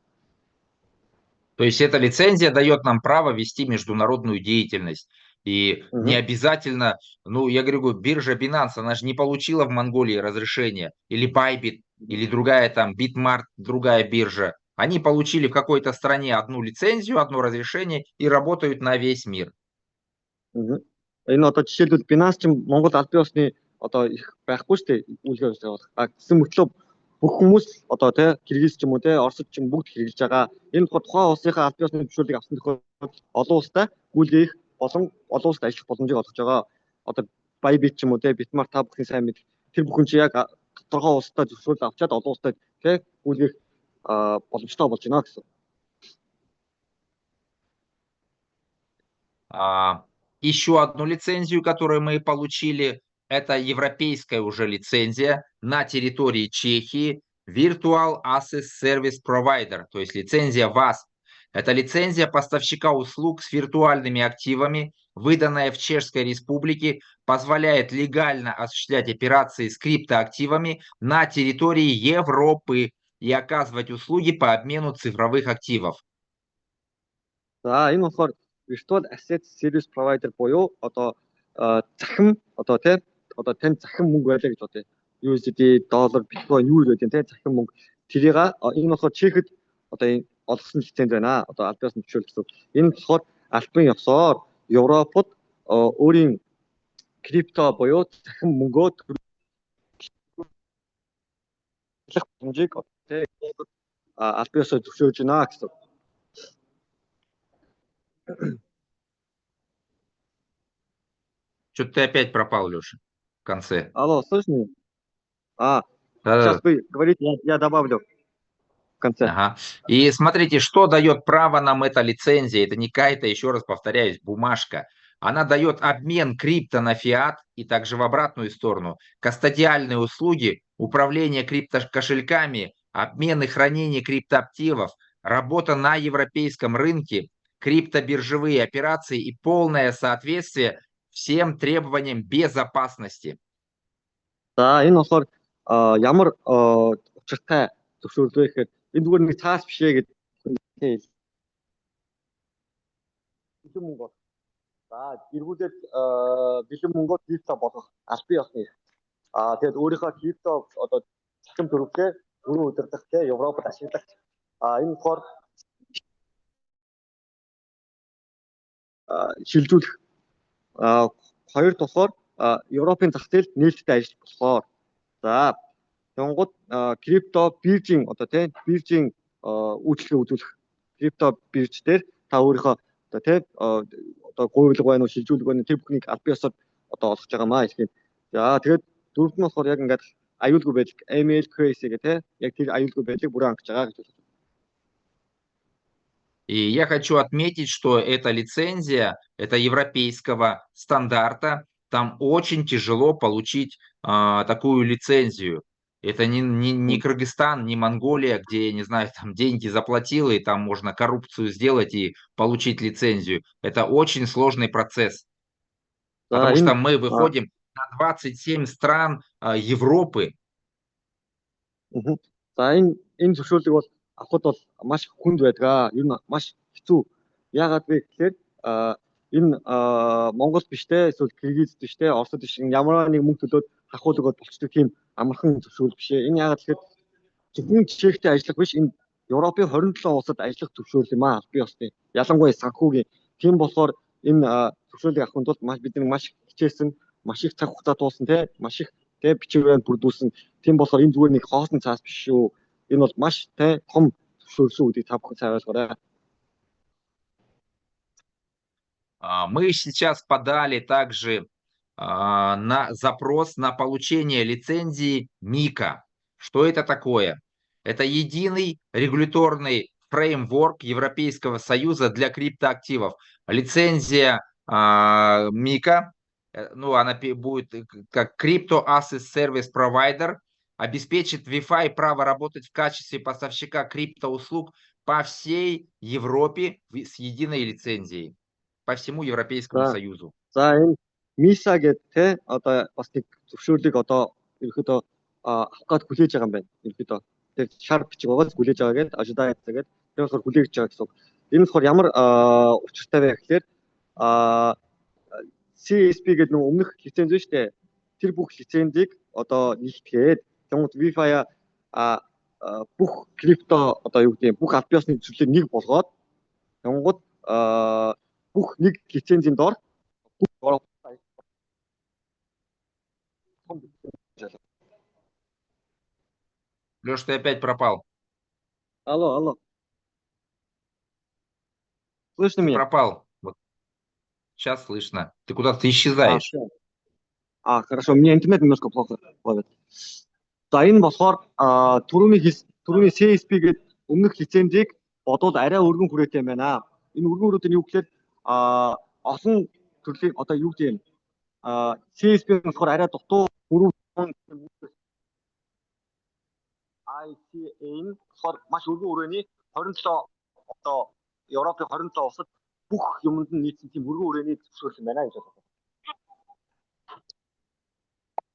То есть эта лицензия дает нам право вести международную деятельность. И не обязательно, я говорю, биржа Binance, она же не получила в Монголии разрешение, или Bybit, или другая там, Bitmart, другая биржа. Они получили в какой-то стране одну лицензию, одно разрешение и работают на весь мир. Энэ одоо жишээлбэл Binance ч Монгол аль биесны одоо их байхгүй шүү дээ үйлдвэр явуулах. Гэсэн мөртлөө бүх хүмүүс одоо тий Киргиз ч юм уу тий Оросд ч юм бүгд хэрэгжилж байгаа. Энэ тухайн улсынхаа аль биесны зөвшөөрлийг авсан тохиолдолд олон улстай гүйлгэх болон олон улсад ажиллах боломжийг олгож байгаа. Одоо Bybit ч юм уу тий Bitmart та бүхэн сайн мэд. Тэр бүхэн чи яг тодорхой улстай зөвшөөрөл авчаад олон улстай тий гүйлгэх боломжтой болж байна гэсэн. Еще одну лицензию, которую мы получили, это европейская уже лицензия на территории Чехии, Virtual Asset Service Provider, то есть лицензия ВАСП. Это лицензия поставщика услуг с виртуальными активами, выданная в Чешской Республике, позволяет легально осуществлять операции с криптоактивами на территории Европы и оказывать услуги по обмену цифровых активов. За энэ болохоор Virtual Asset Service Provider буюу одоо захим одоо тий одоо тань захим мөнгө байлаа гэж бодъё. USD, доллар, биткойн юу гэдэг тий захим мөнгө тэрийг энэ болохоор Чехэд одоо олгосон лиценз байна. Одоо аль биесны зөвшөөрөл гэсэн. Энэ болохоор албан ёсоор Европод өөрийн крипто буюу захим мөнгөө төлөх боломжийг тий аль биесээр зөвшөөрж байна гэсэн. Что-то ты опять пропал, Леша, в конце. Алло, слышно? Сейчас вы говорите, я добавлю в конце. Ага. И смотрите, что дает право нам эта лицензия. Это не какая-то, еще раз повторяюсь, бумажка. Она дает обмен крипто на фиат и также в обратную сторону. Кастодиальные услуги, управление криптокошельками, обмен и хранение криптоактивов, работа на европейском рынке, криптобиржевые операции и полное соответствие всем требованиям безопасности. За энэ болохоор ямар учиртай зөвшөөрөл вэ гэхээр энэ зүгээр нэг цаас биш ээ гэдэг бэлэн мөнгө. За эргүүлээд бэлэн мөнгөөр крипто болгох аль бие осны. Тэгээд өөрийнхөө крипто одоо цахим төрөвлөө өрөө удирдах те Европод ашиглах. Энэ болохоор шилжүүлэх. Хоёр болохоор Европын зах зээлд нээлттэй ажиллах болохоор. За Монгол крипто биржийн одоо тийм биржийн үйлчлэгээ үзүүлэх крипто бирж дээр та өөрийнхөө одоо тийм одоо гуйлга байна уу шилжүүлэг байна тэр бүхнийг аль бие осод одоо олгож байгаамаа гэх юм. За тэгээд дөрөвт нь болохоор яг ингээд аюулгүй байдал ML QC гэх тийм яг тэр аюулгүй байдлыг бүрэн хангаж байгаа гэж байна. И я хочу отметить, что эта лицензия, это европейского стандарта, там очень тяжело получить такую лицензию. Это не Кыргызстан, не Монголия, где, не знаю, там деньги заплатил, и там можно коррупцию сделать и получить лицензию. Это очень сложный процесс. Потому что мы выходим на 27 стран Европы. За энэ зөвшөөрлийг бол авахд бол маш хүнд байдаг. Ер нь маш хэцүү. Яагаад вэ гэхээр энэ Монгол биш те эсвэл Кыргыз биш те Оросд биш ямар нэг мөнгө төлөөд хахуулаг болчдөг тийм амархан зөвшөөрөл биш ээ. Энэ яагаад гэхээр зөвхөн жишээхтэй ажиллах биш энэ Европын 27 улсад ажиллах зөвшөөрөл юм аа. Би бас тийм ялангуяа санхүүгийн. Тийм болохоор энэ зөвшөөрлийг авахын тулд бид нэг маш хичээсэн, маш их цаг хугацаа туулсан те маш их те бичвэрээр бүрдүүлсэн. Тийм болохоор энэ зүгээр нэг хоосон цаас биш шүү. Энэ бол маш те том зөвшөөрөл шүү гэдгийг та бүхэн сайн ойлгоорой. Мы сейчас подали также на запрос на получение лицензии МИКА. Что это такое? Это единый регуляторный фреймворк Европейского Союза для криптоактивов. Лицензия МИКА, ну, она будет как Crypto Asset Service Provider, обеспечит Wi-Fi право работать в качестве поставщика криптоуслуг по всей Европе с единой лицензией. По всему Европейскому Союзу. За энэ MISA гэдэг те одоо бас нэг зөвшөөрлийг одоо ерөөдөө авах гээд хүлээж байгаа юм байна. Ерөөдөө тэр шар бичиг байгаас хүлээж байгаа гэдэг ажидаа гэдэг. Тэр болохоор хүлээж байгаа гэсэн үг. Энэ болохоор ямар учиртай вэ гэхээр CSP гэдэг нэг өмнөх лиценз шүү дээ. Тэр бүх лицензийг одоо нэгтгээд тэгмэд Wi-Fi бүх крипто одоо юу гэдэг бүх аль бие осны төслийг нэг болгоод Монгол бүх нэг лицензийн доор бүх Леш, ты опять пропал. Алло. Слышно меня? Пропал. Вот. Сейчас слышно. Ты куда-то исчезаешь. Хорошо. У меня интернет немножко плохо ловит. За энэ болохоор түрүүний CSP гэдэг өмнөх лицензийг бодвол арай өргөн хүрээтэй юм байна. Энэ өргөн хүрээтэй нь юу гэхээр олон төрлийн одоо юу гэдэг юм CSP болохоор арай дутуу бүрэн ICA-ийн болохоор маш өргөн хүрээний 27 одоо Европын 27 улсад бүх юмд нь нийцсэн тийм өргөн хүрээний зөвшөөрөл юм байна гэж байна.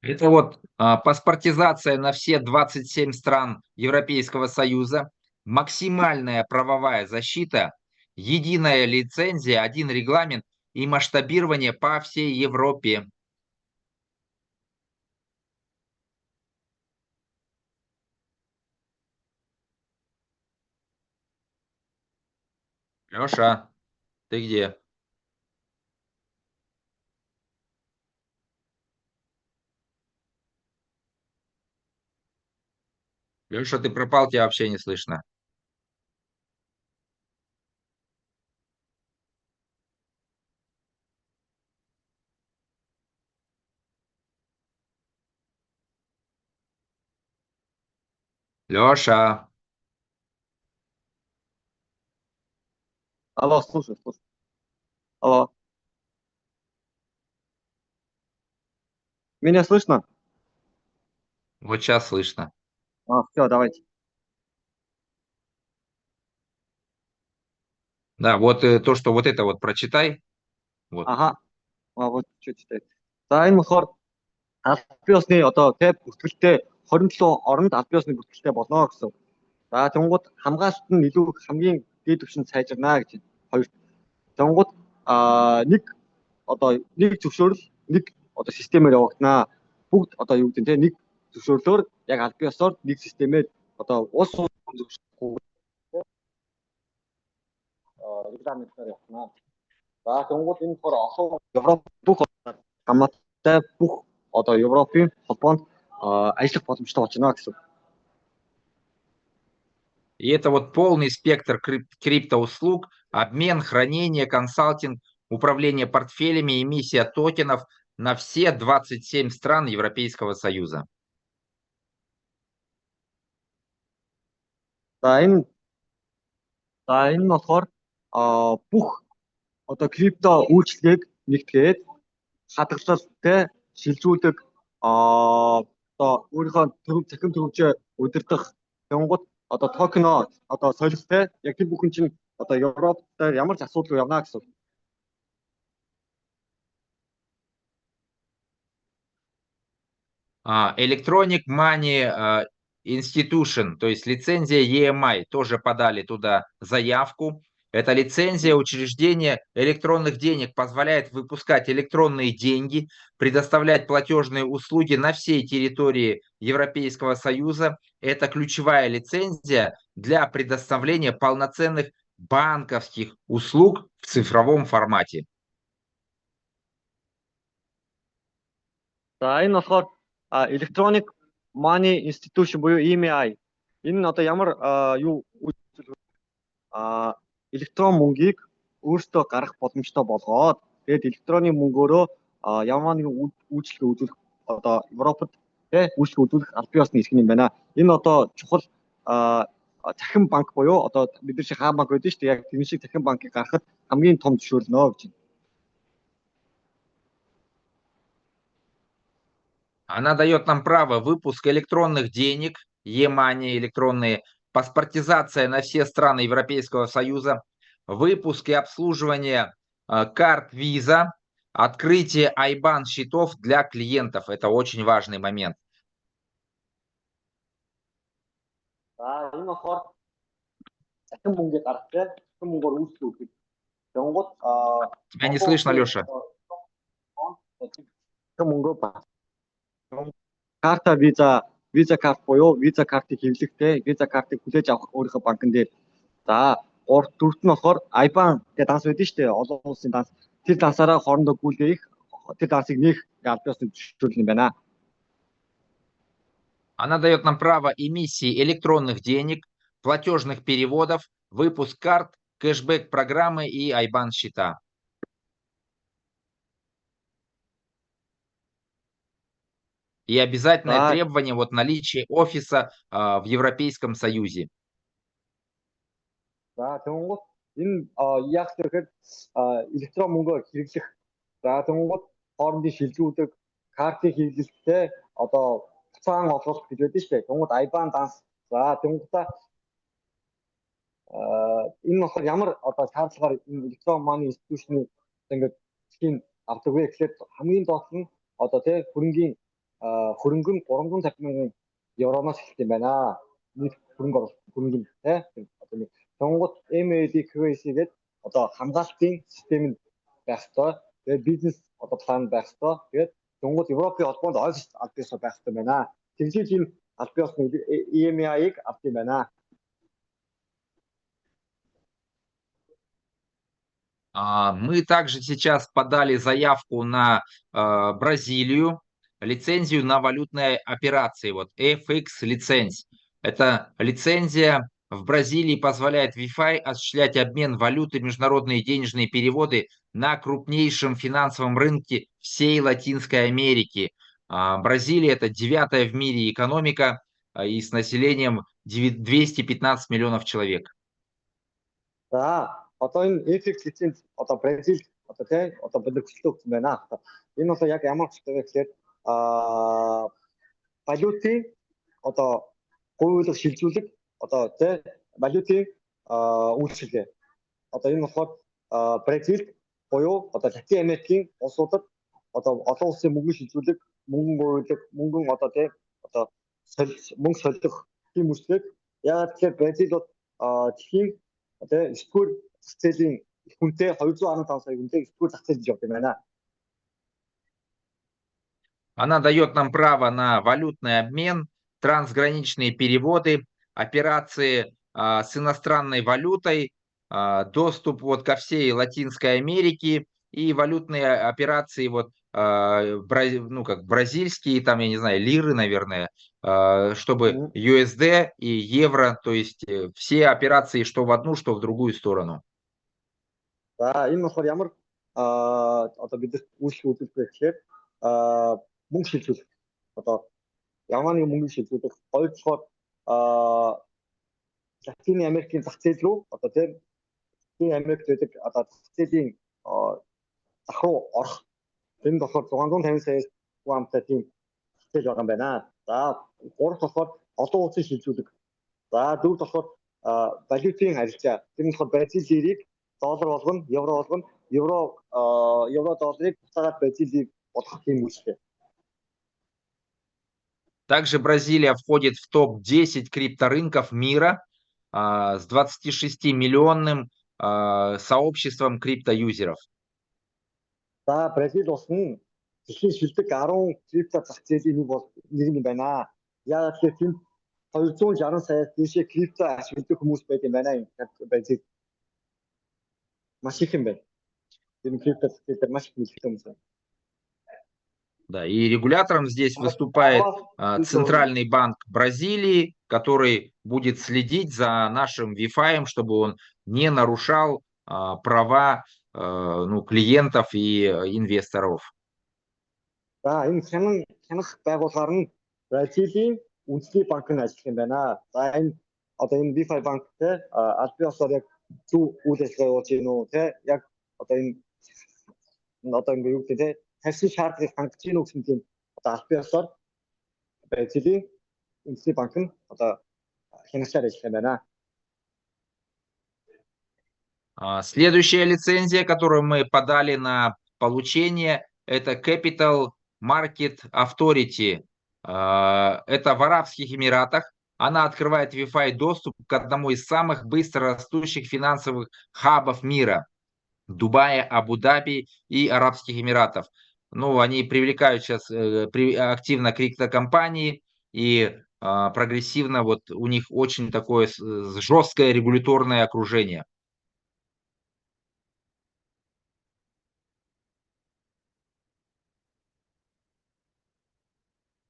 Это вот паспортизация на все 27 стран Европейского Союза, максимальная правовая защита, единая лицензия, один регламент и масштабирование по всей Европе. Леша, ты где? Леша, ты пропал, тебя вообще не слышно. Леша. Алло, слушай. Алло. Меня слышно? Вот сейчас слышно. Все, давайте. Да, вот то, что вот это вот прочитай. Вот. Аха. Вот чүчтэй. За энэ болохоор аль бие усны одоо тэ бүртгэлтэй 27 оронд аль бие усны бүртгэлтэй болно гэсэн. За тэнгууд хамгаалалт нь илүү хамгийн дээд түвшинд сайжирна гэж байна. Хоёр. Тэнгууд нэг одоо нэг зөвшөөрөл нэг одоо системээр явагдана. Бүгд одоо юу гэдэг нь те нэг зөвшөөрлөөр яг аль бие усаар нэг системээр одоо улс зөвшөөрөхгүй регламентээр явна. За тэнгууд энэ болохоор олон Европ бүх хамаатай бүх одоо Европын холбоонд ажиллах боломжтой болж байна гэсэн. И это вот полный спектр криптоуслуг, обмен, хранение, консалтинг, управление портфелями, эмиссия токенов на все 27 стран Европейского Союза. За энэ болохоор бүх одоо крипто үйлчлэгийг нэгтгээд хадгалалтай шилжүүлдэг одоо өөрийнхөө цахим төвчөө удирдах тэнгууд одоо токено одоо солихтой яг тэр бүхэн чинь одоо Европ дээр ямар ч асуудал явна гэсэн. Electronic Money Institution, то есть лицензия EMI, тоже подали туда заявку. Эта лицензия учреждения электронных денег позволяет выпускать электронные деньги, предоставлять платежные услуги на всей территории Европейского Союза. Это ключевая лицензия для предоставления полноценных банковских услуг в цифровом формате. За энэ болохоор Electronic Money Institution буюу EMI. Энэ нь одоо ямар юу электрон мөнгийг өөртөө гаргах боломжтой болгоод тэгээд электронны мөнгөөрөө ямар нэгэн үйлчлэг үзүүлэх одоо Европод үйлчлэг үзүүлэх аль бие усны хэсэг юм байна. Энэ одоо чухал цахим банк буюу одоо бидний шиг хаан банк байдаг шүү дээ. Яг тэр шиг цахим банкыг гаргахад хамгийн том зөвшөөрөл нөө гэж байна. Она дает нам право выпуск электронных денег, e-money электронные, паспортизация на все страны Европейского Союза, выпуск и обслуживание карт Visa, открытие IBAN счетов для клиентов. Это очень важный момент. Энэ болохоор цахим мөнгөийг гаргахтай цахим мөнгөөр үйлчлэг өгөх. Тэнгууд Тебя не слышно, Леша. Цахим мөнгөө карта виза карт буюу виза картыг хэвлэхтэй виза картыг хүлээж авах өөрийнхөө банкн дээр. За 3-4-т нь болохоор IBAN гэдэг данс байдаг шүү дээ. Олон улсын данс. Тэр дансаараа хоорондоо гүйлгээх тэр дансыг нээх аль бие усны зөвшөөрөл юм байна. Она дает нам право эмиссии электронных денег, платежных переводов, выпуск карт, кэшбэк-программы и IBAN-счета. И обязательное требование вот наличия офиса в Европейском Союзе. За тэнгууд энэ яг тэгэхээр электрон мөнгөөр хэрэглэх. За тэнгууд хоорондын шилжүүлдэг картын хэрэглэлтэй одоо буцаан олгох гэж байдаг шүү дээ. Тэнгууд IBAN данс. За тэнгуудаа энэ болохоор ямар одоо шаардлагаар энэ электрон money institution-ыг ингээд зхийн авдаг вэ гэхлээр хамгийн доод нь одоо тий хөрөнгө 350 мянган евроноос эхэлт юм байна. Нэг хөрөнгө тий одоо нэг Тэнгууд MAD-KYC гэдэг одоо хамгаалтын систем байх ёстой. Тэгээд бизнес одоо план байх ёстой. Тэгээд Тэнгууд Европын холбоонд офис аль бие усаа байх ёстой байна. Тэгжиж энэ аль бие усны EMI-ыг авт юм байна. Мы также сейчас подали заявку на Бразилию, лицензию на валютные операции, вот FX лицензия. Это лицензия в Бразилии позволяет Wi-Fi осуществлять обмен валюты, международные денежные переводы на крупнейшем финансовом рынке всей Латинской Америки. Бразилия – это 9-я в мире экономика и с населением 215 миллионов человек. За одоо энэ FX лиценз одоо Бразил одоо тий одоо бэлэгчлээ өгсөн байна. Энэ бол яг ямар ч вэ гэхээр валютын одоо гуйлах шилжүүлэг одоо тий валютын үйлчлэгээ. одоо энэ болохоор Бразилд буюу одоо Латин Америкийн улсуудад одоо олон улсын мөнгө шилжүүлэг, мөнгө бууруулах, мөнгөн одоо тий одоо мөнгө солих тийм үсэг. Яагаад гэвэл Бразил бол дэлхийн одоо 9-р зах зээлийн их хүнтэй 215 сая хүнтэй 9-р зах зээлд явдаг байна. Она дает нам право на валютный обмен, трансграничные переводы, операции с иностранной валютой, доступ вот ко всей Латинской Америке и валютные операции вот ну как бразильские, там я не знаю, лиры, наверное, чтобы USD и евро, то есть все операции что в одну, что в другую сторону. За энэ болохоор ямар одоо бид үйлчлэл үзүүлэх вэ гэхээр мөнгө шилжүүлэх одоо ямар нэгэн мөнгө шилжүүлэх хоёрдугаар Латин Америкийн зах зээл рүү одоо тийм Латин Америкт байдаг одоо зах зээлийн зах руу орох тэнд болохоор 650 саяас хамттай тийм зах зээл байгаа юм байна. За гурав болохоор олон улсын шилжүүлэг. За дөрөв болохоор валютын харилцаа. Тэр нь болохоор Бразил лирийг доллар болгоно, евро болгоно, евро долларыг буцаагаад Бразилийг болгох тийм үйлчлэл. Также Бразилия входит в топ-10 крипторынков мира с 26-миллионным сообществом криптоюзеров. За Бразил улс нь дэлхийн шилдэг 10 крипто зах зээлийн нэг юм байна. Яагаад гэвэл тэнд 260 сая дээшээ крипто ашигладаг хүмүүс байдаг юм байна. Бразил маш их юм байна. Тэр крипто зах зээл дээр маш их нөлөөтэй хүмүүс байна. Да, и регулятором здесь выступает Центральный банк Бразилии, который будет следить за нашим Wi-Fi, чтобы он не нарушал права клиентов и инвесторов. За энэ хянах байгууллагаар нь Бразилийн үндэсний банк нь ажиллах юм байна. За энэ одоо энэ Wi-Fi банк те аль биесээр яг зөв үйл ажиллагаа явуулж гин үү те яг одоо энэ юу гэдэг те тарьсан шаардлагыг хангаж гин үү гэсэн тийм одоо аль биесээр Бразилийн үндэсний банк нь одоо хянагчаар ажиллах юм байна. Следующая лицензия, которую мы подали на получение, это Capital Market Authority. Это в Арабских Эмиратах. Она открывает Wi-Fi доступ к одному из самых быстро растущих финансовых хабов мира. Дубая, Абу-Даби и Арабских Эмиратов. Ну, они привлекают сейчас активно криптокомпании и прогрессивно, вот у них очень такое жесткое регуляторное окружение.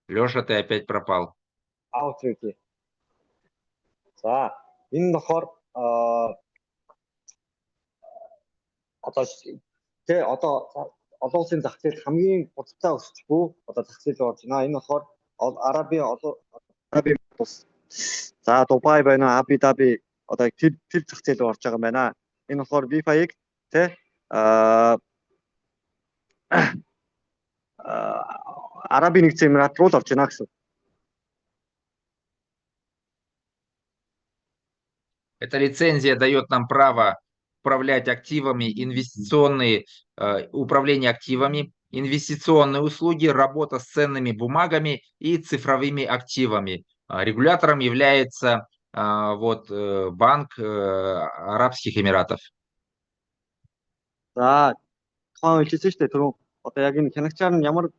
Леша, ты опять пропал. Окей. За энэ болохоор одоо олон улсын зах зээл хамгийн хурдтай өсч буй одоо зах зээл орж байна. Энэ болохоор Арабын улс. За Дубай байна, Абу Даби одоо тэр зах зээл орж байгаа юм байна. Энэ болохоор Wi-Fi-г Арабын нэгдсэн Эмират руу л орж байна гэсэн. Эта лицензия дает нам право управлять активами, управление активами, инвестиционные услуги, работа с ценными бумагами и цифровыми активами. Регулятором является Банк Арабских Эмиратов. За тухайн хэлсэн шүү дээ түрүү одоо яг энэ хянагчаар нь ямар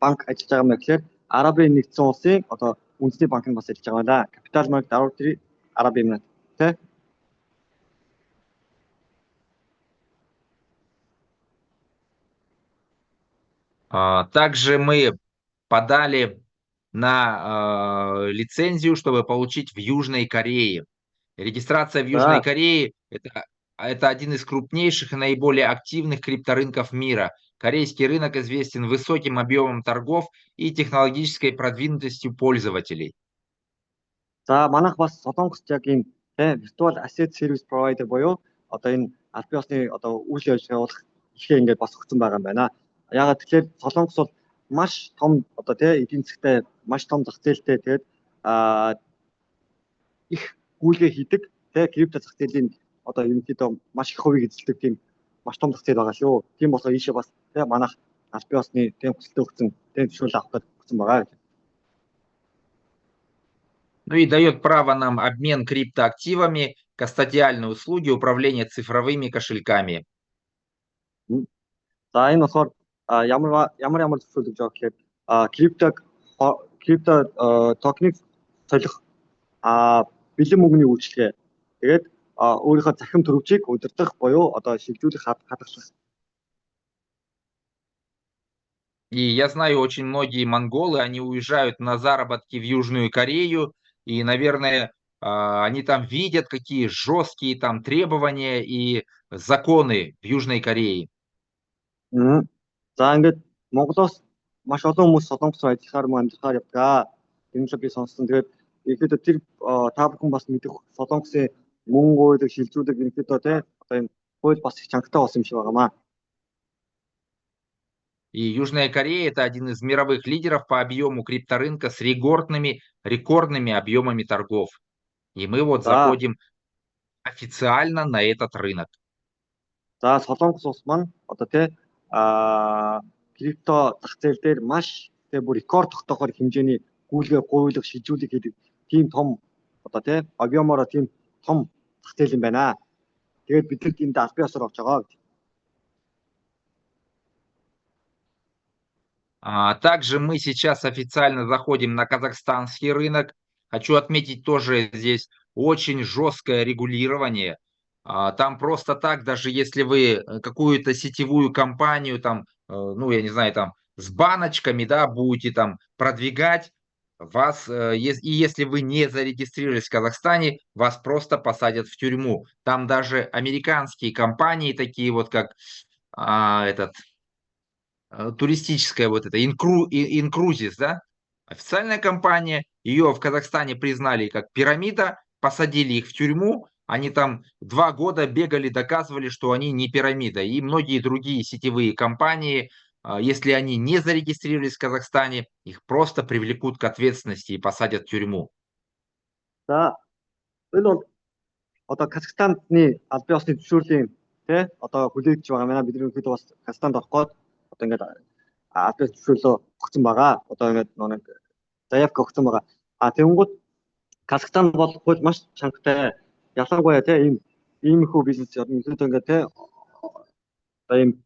банк ажиллаж байгаа юм бэ гэхээр Арабын нэгдсэн улсын одоо үндэсний банк нь бас ажиллаж байгаа байна. Capital Market Authority Араб Эмират тэ. Также мы подали на лицензию, чтобы получить в Южной Корее. Регистрация в Южной Корее это один из крупнейших и наиболее активных крипторынков мира. Корейский рынок известен высоким объемом торгов и технологической продвинутостью пользователей. За манайх бас Солонгост яг ийм virtual asset service provider буюу одоо энэ аль биесны одоо үйл ажиллагаа явуулах ихээр ингээд бас өгсөн байгаа юм байна. Ягаад тэгэхээр Солонгос бол маш том одоо эдийн засгтай маш том зах зээлтэй тэгээд их гүйлгээ хийдэг крипто зах зээлийн одоо ерөнхийдөө маш их хувийг эзэлдэг тийм маш том зах зээл байгаа шүү. Тийм болохоор ийшээ бас тий манайх аль бие усны тийм хүсэлтэд өгсөн тийм зөвшөөрөл авах гэж өгсөн байгаа гэж. Ну и дает право нам обмен криптоактивами, кастодиальные услуги, управление цифровыми кошельками. За энэ болохоор ямар зөвшөөрөл өгж байгаа гэхээр крипто токеныг солих бэлэн мөнгөний үйлчилгээ. Тэгээд өөрийнхөө захим төрөвчийг удирдах буюу одоо шилжүүлэх хадгалах. И я знаю очень многие монголы, они уезжают на заработки в Южную Корею, и, наверное, они там видят, какие жесткие там требования и законы в Южной Корее. За ингээд Монголоос маш олон хүмүүс солонгос руу ажиллахаар амжихаар явдаг. Энэ л би сонссон. Тэгээд ерөөдөө тэр та бүхэн бас мэдэх солонгосын мөнгө уйлаг шилжүүлэг ерөөдөө тий одоо энэ хууль бас их чангатай болсон юм шиг байгаамаа. И Южная Корея – это один из мировых лидеров по объему крипторынка с рекордными объемами торгов. И мы вот заходим официально на этот рынок. За солонгос улс маань одоо тий крипто зах зээл дээр маш тий бүр рекорд тогтоохоор хэмжээний гүйлгээ гуйлах шилжүүлэг хийдэг тийм том одоо тий объемороо тийм том зах зээл юм байна. Тэгээд бид нар энд аль бие усаар орж байгаа гэж. Также мы сейчас официально заходим на казахстанский рынок. Хочу отметить тоже здесь очень жесткое регулирование. Там просто так, даже если вы какую-то сетевую компанию там, ну я не знаю, там с баночками, да, будете там продвигать, вас, и если вы не зарегистрировались в Казахстане, вас просто посадят в тюрьму. Там даже американские компании, такие вот как туристическая вот эта Incruises, да, официальная компания, ее в Казахстане признали как пирамида, посадили их в тюрьму, они там 2 года бегали, доказывали, что они не пирамида. И многие другие сетевые компании, если они не зарегистрировались в Казахстане, их просто привлекут к ответственности и посадят в тюрьму. За энэ бол одоо Казахстаны аль бие усны зөвшөөрлийн тий одоо хүлээгдэж байгаа маа бид ерөнхийдөө бас Казахстанд орох гээд одоо ингээд аль бие зөвшөөрлөө өгсөн байгаа. Одоо ингээд нэг заявка өгсөн байгаа. Тэгэнгүүт Казахстан бол хууль маш чангатай. Ялангуяа тий ийм их бизнес ерөнхийдөө ингээд тий одоо ийм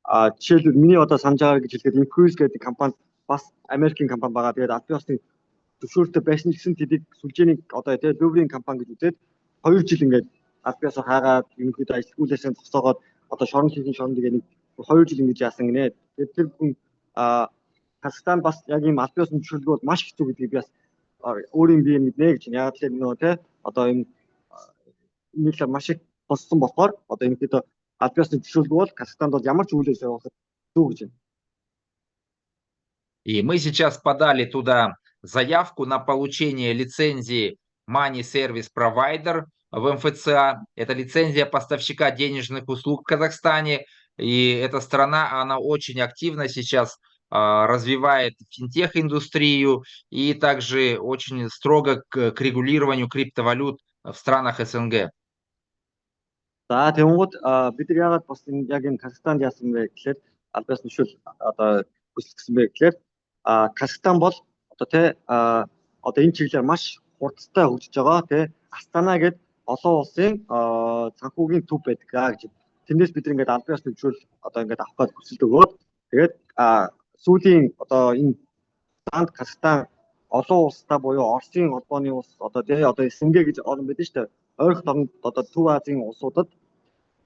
жишээлбэл миний одоо санаж байгаа гэж хэлэхэд Incruise гэдэг компани бас Америкийн компани байгаа. Тэгээд аль бие усны зөвшөөрөлтэй байсан гэсэн тэдийг сүлжээний одоо тий Louvre-ийн компани гэж үзээд 2 жил ингээд аль бие усаа хаагаад ерөнхийдөө ажилгүйдээсээ зогсоогоод одоо шорон хийх гэдэг нэг 2 жил ингэж яасан гинэ. Тэгээд тэр бүхэн Казахстан бас яг ийм аль бие усны зөвшөөрлөг бол маш хэцүү гэдгийг би бас өөрийн бие мэднэ гэж. Яг л нөгөө тий одоо энэ нийл маш их боссон болохоор одоо ерөнхийдөө аль бие усны зөвшөөрлөг бол Казахстанд бол ямар ч үйл ажиллагаа явуулах зүг гэж байна. И мы сейчас подали туда заявку на получение лицензии Money Service Provider в МФЦА. Это лицензия поставщика денежных услуг в Казахстане. И эта страна, она очень активно сейчас развивает финтех-индустрию и также очень строго к регулированию криптовалют в странах СНГ. За тэгэнгүүт бид нар яагаад бас яг энэ Казахстанд яасан бэ гэхээр аль бие усны зөвшөөрөл одоо хүсэлтсэн бэ гэхээр Казахстан бол одоо тий одоо энэ чиглэлээр маш хурдтай хөгжиж байгаа тий Астана гэдэг олон улсын санхүүгийн төв байдаг гэж. Тэндээс бид ингээд аль бие усны зөвшөөрөл одоо ингээд авах гэж хүсэлт өгөөд тэгээд сүүлийн одоо энэ Астанд Казахстан олон улстай буюу Оросын холбооны улс одоо тий одоо СНГ гэж орн байдаг шүү дээ. Ойрхон орнд одоо Төв Азийн улсуудад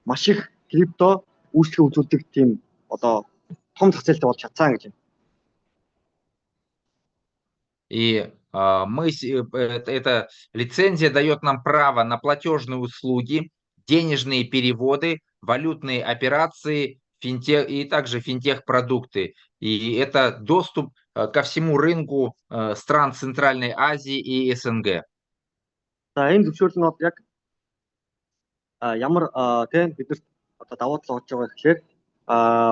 маш их крипто үйлчлэг үзүүлдэг тийм одоо том зах зээлтэй болж чадсан гэж. И эта лицензия дает нам право на платежные услуги, денежные переводы, валютные операции, и также финтех-продукты. И это доступ ко всему рынку стран Центральной Азии и СНГ. За энэ зөвшөөрөл нь яг ямар тийм бидэрт одоо давуу тал болж байгаа гэхээр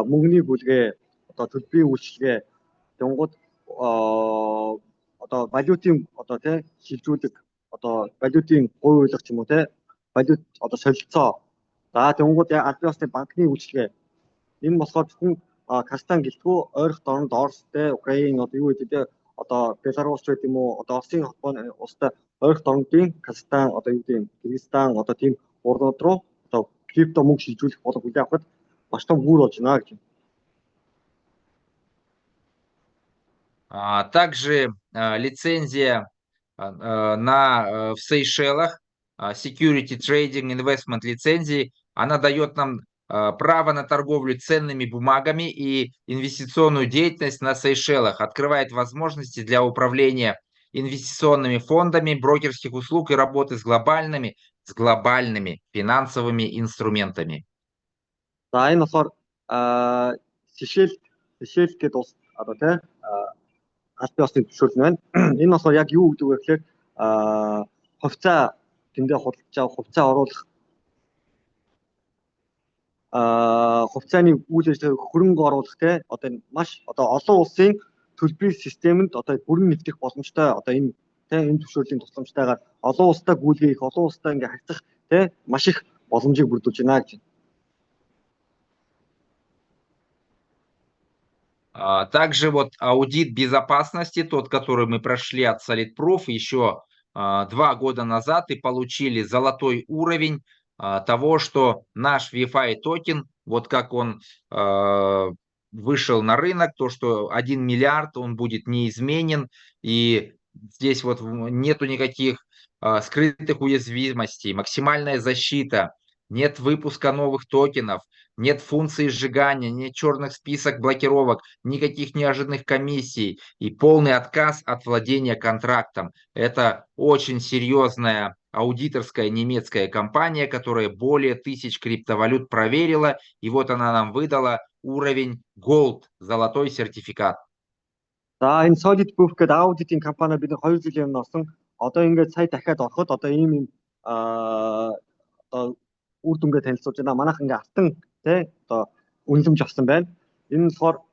мөнгөний бүлгээ одоо төлбөрийн үйлчилгээ тэнгууд одоо валютын одоо тий шилжүүлэг одоо валютын хувь үйлх ч юм уу тий валют одоо солилцоо. За тэнгууд яг албан ёсны банкны үйлчилгээ. Энэ болохоор зөвхөн Казахстан гэлтгүү ойрох дорнод Оростэй, Украин одоо юу гэдэг одоо Беларусь ч гэдэг юм уу одоо Оросын холбооны улстай ойрох дорнодын Казахстан одоо юу гэдэг Кыргызстан одоо тийм орнууд руу одоо крипто мөнгө шилжүүлэх болон хүлээн авахд маш том гүүр болж байна гэж. Также лицензия в Сейшелах, Security Trading Investment лицензии, она дает нам право на торговлю ценными бумагами и инвестиционную деятельность на Сейшелах, открывает возможности для управления инвестиционными фондами, брокерских услуг и работы с глобальными финансовыми инструментами. За энэ болохоор Сейшел гэдэг улс одоо тий албан ёсны зөвшөөрөл байна. Энэ болохоор яг юу гэдэг вэ гэхээр хувьцаа тэндээ худалдаж авах, хувьцаа оруулах хувьцааны үйл ажиллагааг хөрөнгө оруулах тий одоо маш одоо олон улсын төлбөрийн системэнд одоо бүрэн нэвтрэх боломжтой одоо энэ тий энэ зөвшөөрлийн тусламжтайгаар олон улстай гүйлгээ их олон улстай ингээ харьцах тий маш их боломжийг бүрдүүлж байна гэж. Также вот аудит безопасности, тот, который мы прошли от Solidproof еще 2 года назад и получили золотой уровень того, что наш VeFi токен, вот как он вышел на рынок, то, что 1 миллиард, он будет неизменен, и здесь вот нету никаких скрытых уязвимостей, максимальная защита, нет выпуска новых токенов, нет функции сжигания, нет черных список блокировок, никаких неожиданных комиссий и полный отказ от владения контрактом. Это очень серьезная аудиторская немецкая компания, которая более 1000 криптовалют проверила, и вот она нам выдала уровень Gold, золотой сертификат. За энэ Solidproof гэдэг аудитын компани бид 2 жилийн өмнө орсон. Одоо ингээд сая дахиад ороход одоо ийм одоо үр дүнгээ танилцуулж байна. Манайх ингээд алтан тий одоо үнэлэмж авсан байна. Энэ нь болохоор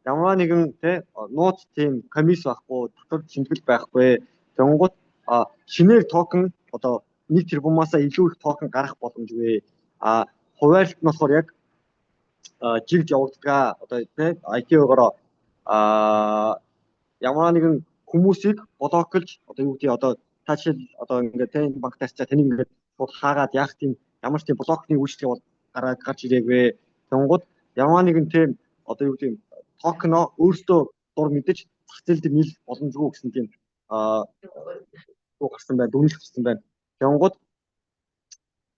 ямар нэгэн тий нууц тийм комисс байхгүй, татвар шинжлэл байхгүй. Тэнгууд шинээр токен одоо 1 тэрбумаас илүү их токен гарах боломжгүй. Хуваарлт нь болохоор яг жигж явагддаг. Одоо тий ICO-гоор ямар нэгэн хүмүүсийг блоклж одоо юу гэдэг одоо таашил одоо ингээд тий банктаас таны ингээд шууд хаагаад яах тийм ямар ч тийм блокны үйлчлэг бол гарч ирээгүй. Тэнгууд ямар нэгэн тийм одоо юу гэдэг токено өөртөө дур мэдэж зах зээл дээр нийлэх боломжгүй гэсэн тийм гарсан байна, дүгнэлт гарсан байна. Тэнгууд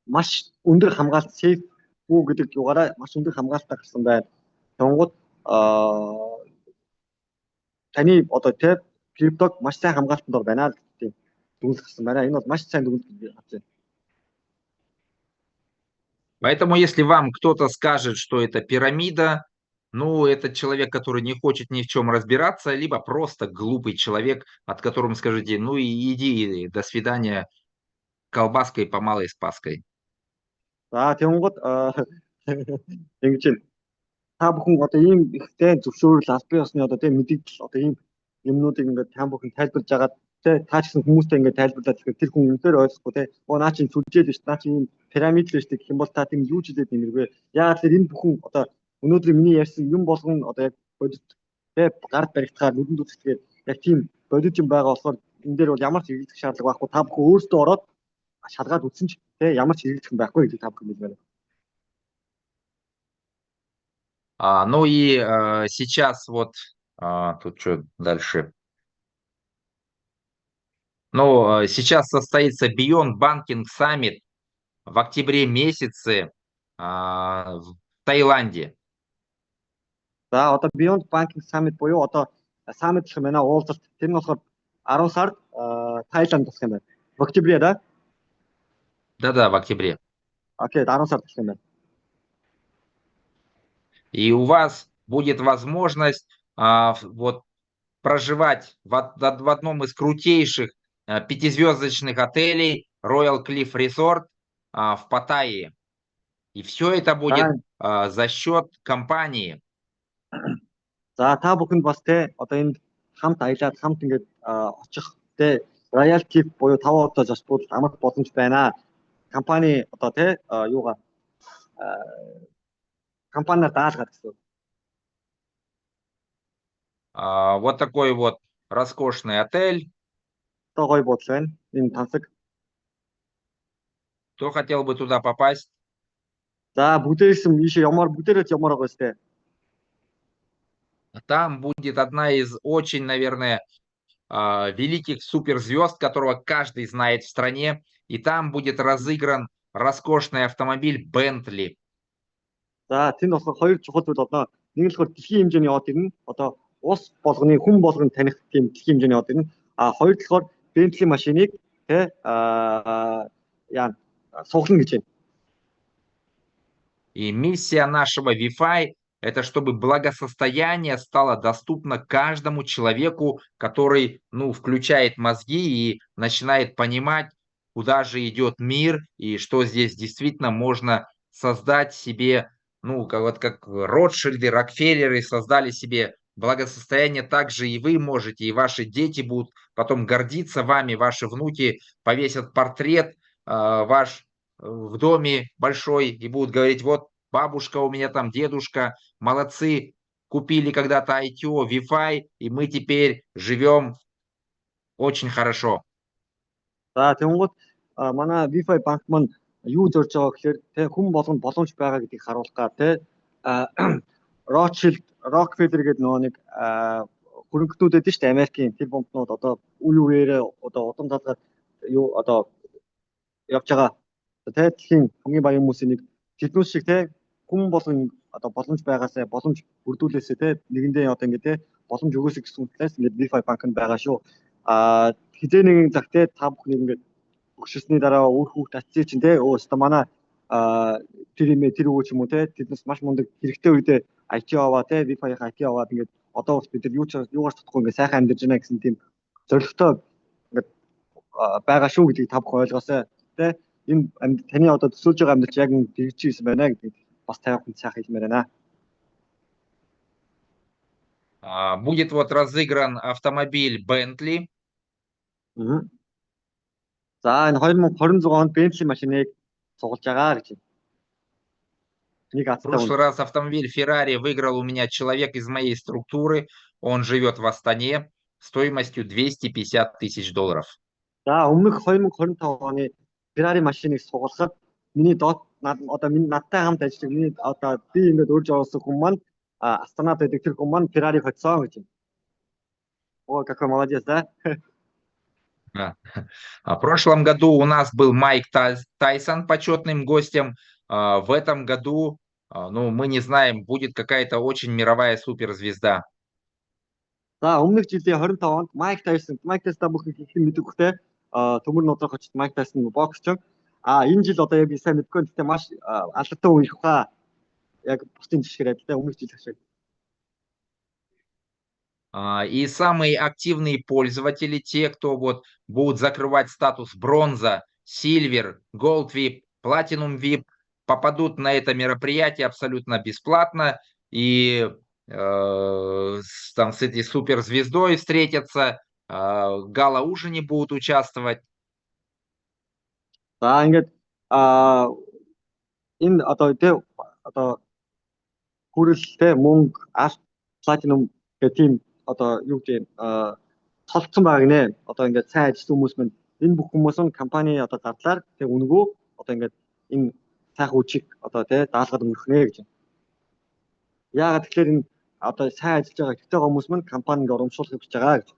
маш өндөр хамгаалалт сейф үү гэдэг югаараа маш өндөр хамгаалалттай гарсан байна. Тэнгууд таны одоо тий криптог маш сайн хамгаалтанд ор байна л гэдэг дүгнэлт гарсан байна. Энэ бол маш сайн дүгнэлт гарч байна. Поэтому, если вам кто-то скажет, что это пирамида, ну, это человек, который не хочет ни в чем разбираться, либо просто глупый человек, от которого скажете, ну, иди, до свидания, колбаской по малой спаской. За тэнгууд ингэж та бүхэн одоо ийм ихтэй зөвшөөрөл албан ёсны одоо тийм мэдээлэл одоо ийм юмнуудыг ингээд та бүхэн тайлбарлаж агаад та ч гэсэн хүмүүстэй ингээд тайлбарлаад тэр хүн үнээр ойлгохгүй те наа чинь сүлжээл биш наа чинь пирамид л биш гэх юм бол та тийм юу ч хэлээд нэмэргүй. Яагаад тэр энэ бүхэн одоо өнөөдөр миний ярьсан юм болгон одоо яг бодит те гард баригдахаар нүдэнд үзэхгээд яг тийм бодит юм байгаа болохоор энэ дээр бол ямар ч хэрэглэх шаардлага байхгүй. Та бүхэн өөрсдөө ороод шалгаад үзсэн ч те ямар ч хэрэглэх юм байхгүй гэдэг та бүхэн хэлмээр. Ну и сейчас вот тут что дальше. Ну, сейчас состоится Beyond Banking Summit в октябре месяце в Таиланде. За одоо Beyond Banking Summit буюу одоо summit гэх юм байна. Уулзалт тэр нь болохоор 10 сард Таиланд болох юм байна. В октябре, да? Да-да, в октябре. Окей, 10 сард болох юм байна. И у вас будет возможность вот проживать в одном из крутейших 5-звездочных отелей Royal Cliff Resort в Паттайе. И все это будет за счет компании. За та бүхэнд бас те одоо энд хамт аялаад хамт ингээд очих те Royal Cliff буюу 5 удаа зочдод амрах боломж байна. компани одоо тий юугаа компаниар даалгаад гэсэн. Вот такой вот роскошный отель. Одоо гоё бодол байна. Энэ тансаг. Кто хотел бы туда попасть? За бүгдээрээс бүгдээрээ ямар байгаа сте. Там будет одна из очень, наверное, великих суперзвезд, которого каждый знает в стране. И там будет разыгран роскошный автомобиль Bentley. За тэнд болохоор хоёр чухал зүйл одоо нэг нь болохоор дэлхийн хэмжээний од ирнэ. Одоо ус болгоны хүн болгоны таних тийм дэлхийн хэмжээний од ирнэ. Хоёр талаар Bentley машиныг тий суглана гэж байна. И миссия нашего Wi-Fi – это чтобы благосостояние стало доступно каждому человеку, который, включает мозги и начинает понимать, куда же идет мир и что здесь действительно можно создать себе, как Ротшильды, Рокфеллеры создали себе благосостояние, так же и вы можете, и ваши дети будут потом гордиться вами, ваши внуки повесят портрет ваш в доме большой и будут говорить: вот бабушка у меня там, дедушка, молодцы, купили когда-то ITO, Wi-Fi, и мы теперь живем очень хорошо. За тэгвэл манай Wi-Fi банк маань юу зорж байгаа гэхээр тий хүн болгонд боломж байгаа гэдгийг харуулахаар тий Rothschild, Rockefeller гэдэг нэг хөрөнгөнүүд байдаг шүү дээ, Америкийн тэр бомбнууд одоо үе үеэрээ одоо удам талгаад одоо явж байгаа. Тий дэлхийн хамгийн баян хүмүүсийн нэг тэднүүд шиг тий хүн болгон одоо боломж байгаасаа боломж бүрдүүлээсээ тий нэгэндээ одоо ингэ тий боломж өгөөсэй гэсэн үгнээс ингэ Wi-Fi банк нь байгаа шүү. Хизээ нэгэн цаг тий та бүхэн ингэ өгшөсний дараа өөр хүүхд татцээ чинь тий өөстө манай тэр өгөө ч юм уу тий тэднээс маш мундаг хэрэгтэй үедээ IT аваа тий Wi-Fi-ийн IT аваад ингэ одоо бас бид нар юугаар чадахгүй ингэ сайхан амьдарч байна гэсэн тийм зорилготой ингэ байгаа шүү гэдгийг та бүхэн ойлгоосай тий энэ таны одоо төсөөлж байгаа амьдрал яг тэгж хийсэн байна гэдгийг бас та бүхэн сайхан хэлмээр байна. Будет вот разыгран автомобиль Bentley. За энэ 2026 онд Bentley машиныг цуглаж байгаа гэж байна. В прошлый раз автомобиль Ferrari выиграл у меня человек из моей структуры. Он живет в Астане стоимостью $250 тысяч. За өмнөх 2025 оны Ferrari машиныг сугалахад миний надтай хамт ажиллаж миний одоо би ингээд урьж оруулсан хүн маань Астанад байдаг тэр хүн маань Ferrari хоцсон гэж байна. О, какой молодец, да? В прошлом году у нас был Майк Тайсон почетным гостем. В этом году, мы не знаем, будет какая-то очень мировая суперзвезда. За өмнөх жилийн 25 онд Майк Тайсон бүхэн хийх мэддэг хтэй төмөр нодрох очиж Майк Тайсон боксч. Энэ жил одоо яг сайн мэдгүй гэхдээ маш алдартай үеих хаа. Яг бусдын жишгээр адилтай өмнөх жил шиг. И самые активные пользователи, те, кто вот будут закрывать статус бронза, сильвер, голд VIP, платинум VIP, попадут на это мероприятие абсолютно бесплатно и там с этой суперзвездой встретятся, гала-ужине будут участвовать. За ингээд энэ одоо хүрэлтэй мөнгө, платинум гэх тийм одоо юу гэдэг толцсон байгаа гинэ. Одоо ингээд сайн ажилласан хүмүүс маань энэ бүх хүмүүс нь компани одоо зардлаар тэг өнгөө одоо ингээд энэ сайхан үжиг одоо даалгаад өнгөрөхнэ гэж байна. Яагаад тэгэхээр энэ одоо сайн ажиллаж байгаа ихтэй хүмүүс маань компаниг урамшуулахыг хүсэж байгаа гэж.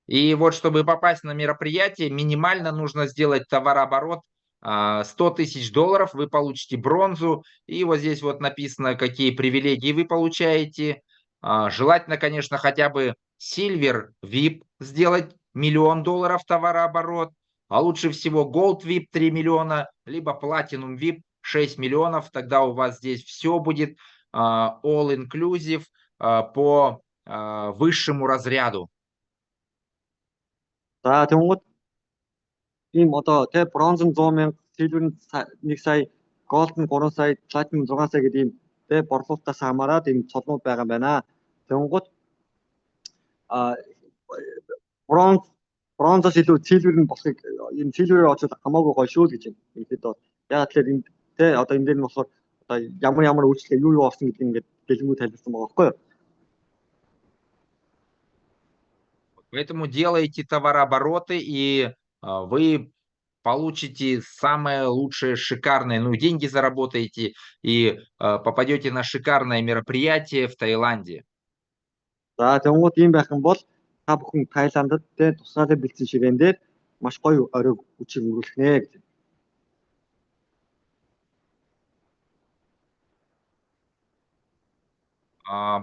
И вот чтобы попасть на мероприятие, минимально нужно сделать товарооборот $100 тысяч, вы получите бронзу, и вот здесь вот написано, какие привилегии вы получаете. Желательно, конечно, хотя бы Silver VIP сделать $1 миллион товарооборот, а лучше всего Gold VIP 3 миллиона, либо Platinum VIP 6 миллионов, тогда у вас здесь все будет all-inclusive по высшему разряду. За тэгвэл ийм одоо бронз нь 100 мянга, сильвер нь 1 сая, голд нь 3 сая, платинум 6 сая гэдэг ийм борлуулалтаас хамаарат ийм цолнууд байгаа юм байна. Тэгвэл бронз бронзоос илүү silver нь болохыг энэ silver-ээр очоод хамаагүй гоё шүү л гэж байна. Ингээд яагаад тэгэхээр энэ тэ одоо энэ дээр нь болохоор одоо ямар үйлчлэгээ юу орсон гэдгийг ингээд дэлгэрэнгүй тайлбарсан байгаа байхгүй юу? Поэтому делайте товарообороты, и вы получите самое лучшее, шикарное, ну, деньги заработаете и попадете на шикарное мероприятие в Таиланде. За тэгвэл ийм байх юм бол та бүхэн Тайландд тэ тусгай бэлдсэн ширээн дээр маш гоё оройг үчиг өнгөрүүлэх нэ гэж.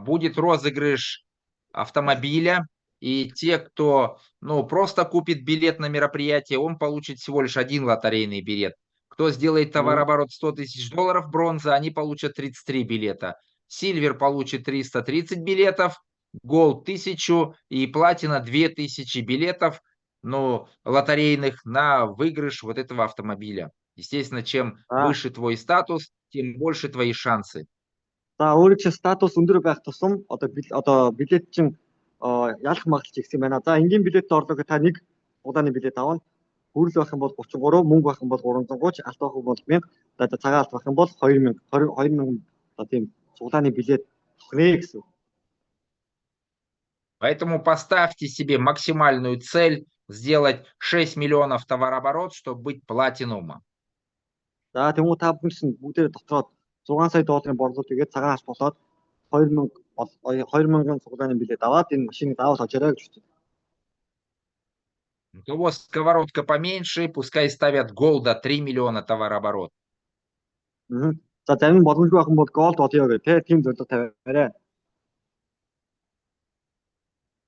Будет розыгрыш автомобиля, и те, кто, ну, просто купит билет на мероприятие, он получит всего лишь один лотерейный билет. Кто сделает товарооборот $100 000 бронза, они получат 33 билета. Сильвер получит 330 билетов, Голд 1000 и Платина 2000 билетов, ну, лотерейных на выигрыш вот этого автомобиля. Естественно, чем выше твой статус, тем больше твои шансы. За өөрийн чинь статус өндөр байх тусам одоо билет чинь ялах магадлал ихсэн байна. За энгийн билет орлого та нэг удааны билет авна. Хүрэл байх юм бол 33, мөнгө байх юм бол 330, алт байх юм бол 1000, одоо цагаан алт байх юм бол 2000 одоо тийм удааны билет авах гэсэн. Поэтому поставьте себе максимальную цель сделать 6 миллионов товарооборот, чтобы быть платинумом. За тэгвэл та бүхэн бүгдээ дотроод 6 сая долларын борлуулалт хийгээд цагаан алт болоод 2000 цуглааны билет аваад энэ машиныг заавал авчаарай гэж хэлсэн. У кого сковородка поменьше, пускай ставят голда 3 миллиона товарооборот. За зарим боломжгүй байх юм бол голд олё гэх тэ тийм зорилго тавиарай.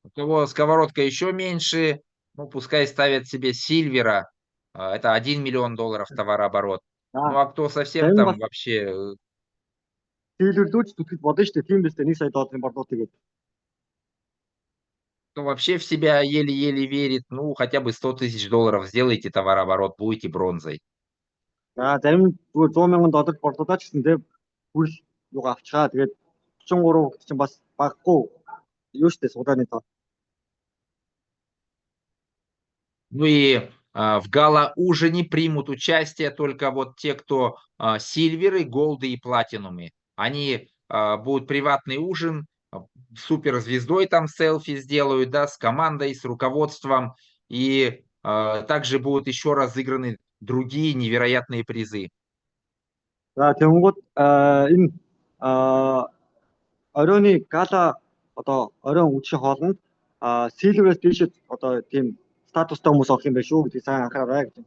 У кого сковородка еще меньше, ну пускай ставят себе сильвера, это 1 миллион долларов товарооборот. Ну а кто совсем там вообще... Сильверлүүч зүтгэж бодно шүү дээ. Тийм биз дээ 1 сая долларын борлуулалт хийгээд. Кто вообще в себя еле-еле верит, ну хотя бы 100 000 долларов сделайте товарооборот, будете бронзой. За зарим 100 мянган доллар борлуулаад ч гэсэн тэ хүрл юугаа авчгаа. Тэгээд 33 гэдэг чинь бас баггүй юу шүү дээ судааны тоо. Ну и в гала-ужине примут участие только вот те, кто сильверы, голды и платинумы. Они будут приватный ужин, суперзвездой там селфи сделают, да, с командой, с руководством. И также будут еще разыграны другие невероятные призы. За тэгэнгүүт энэ оройны гала одоо оройн үдшийн хоолнд сильверээс дэшэд одоо тийм статустай хүмүүс авах юм байна шүү гэдгийг сайн анхаарай гэж.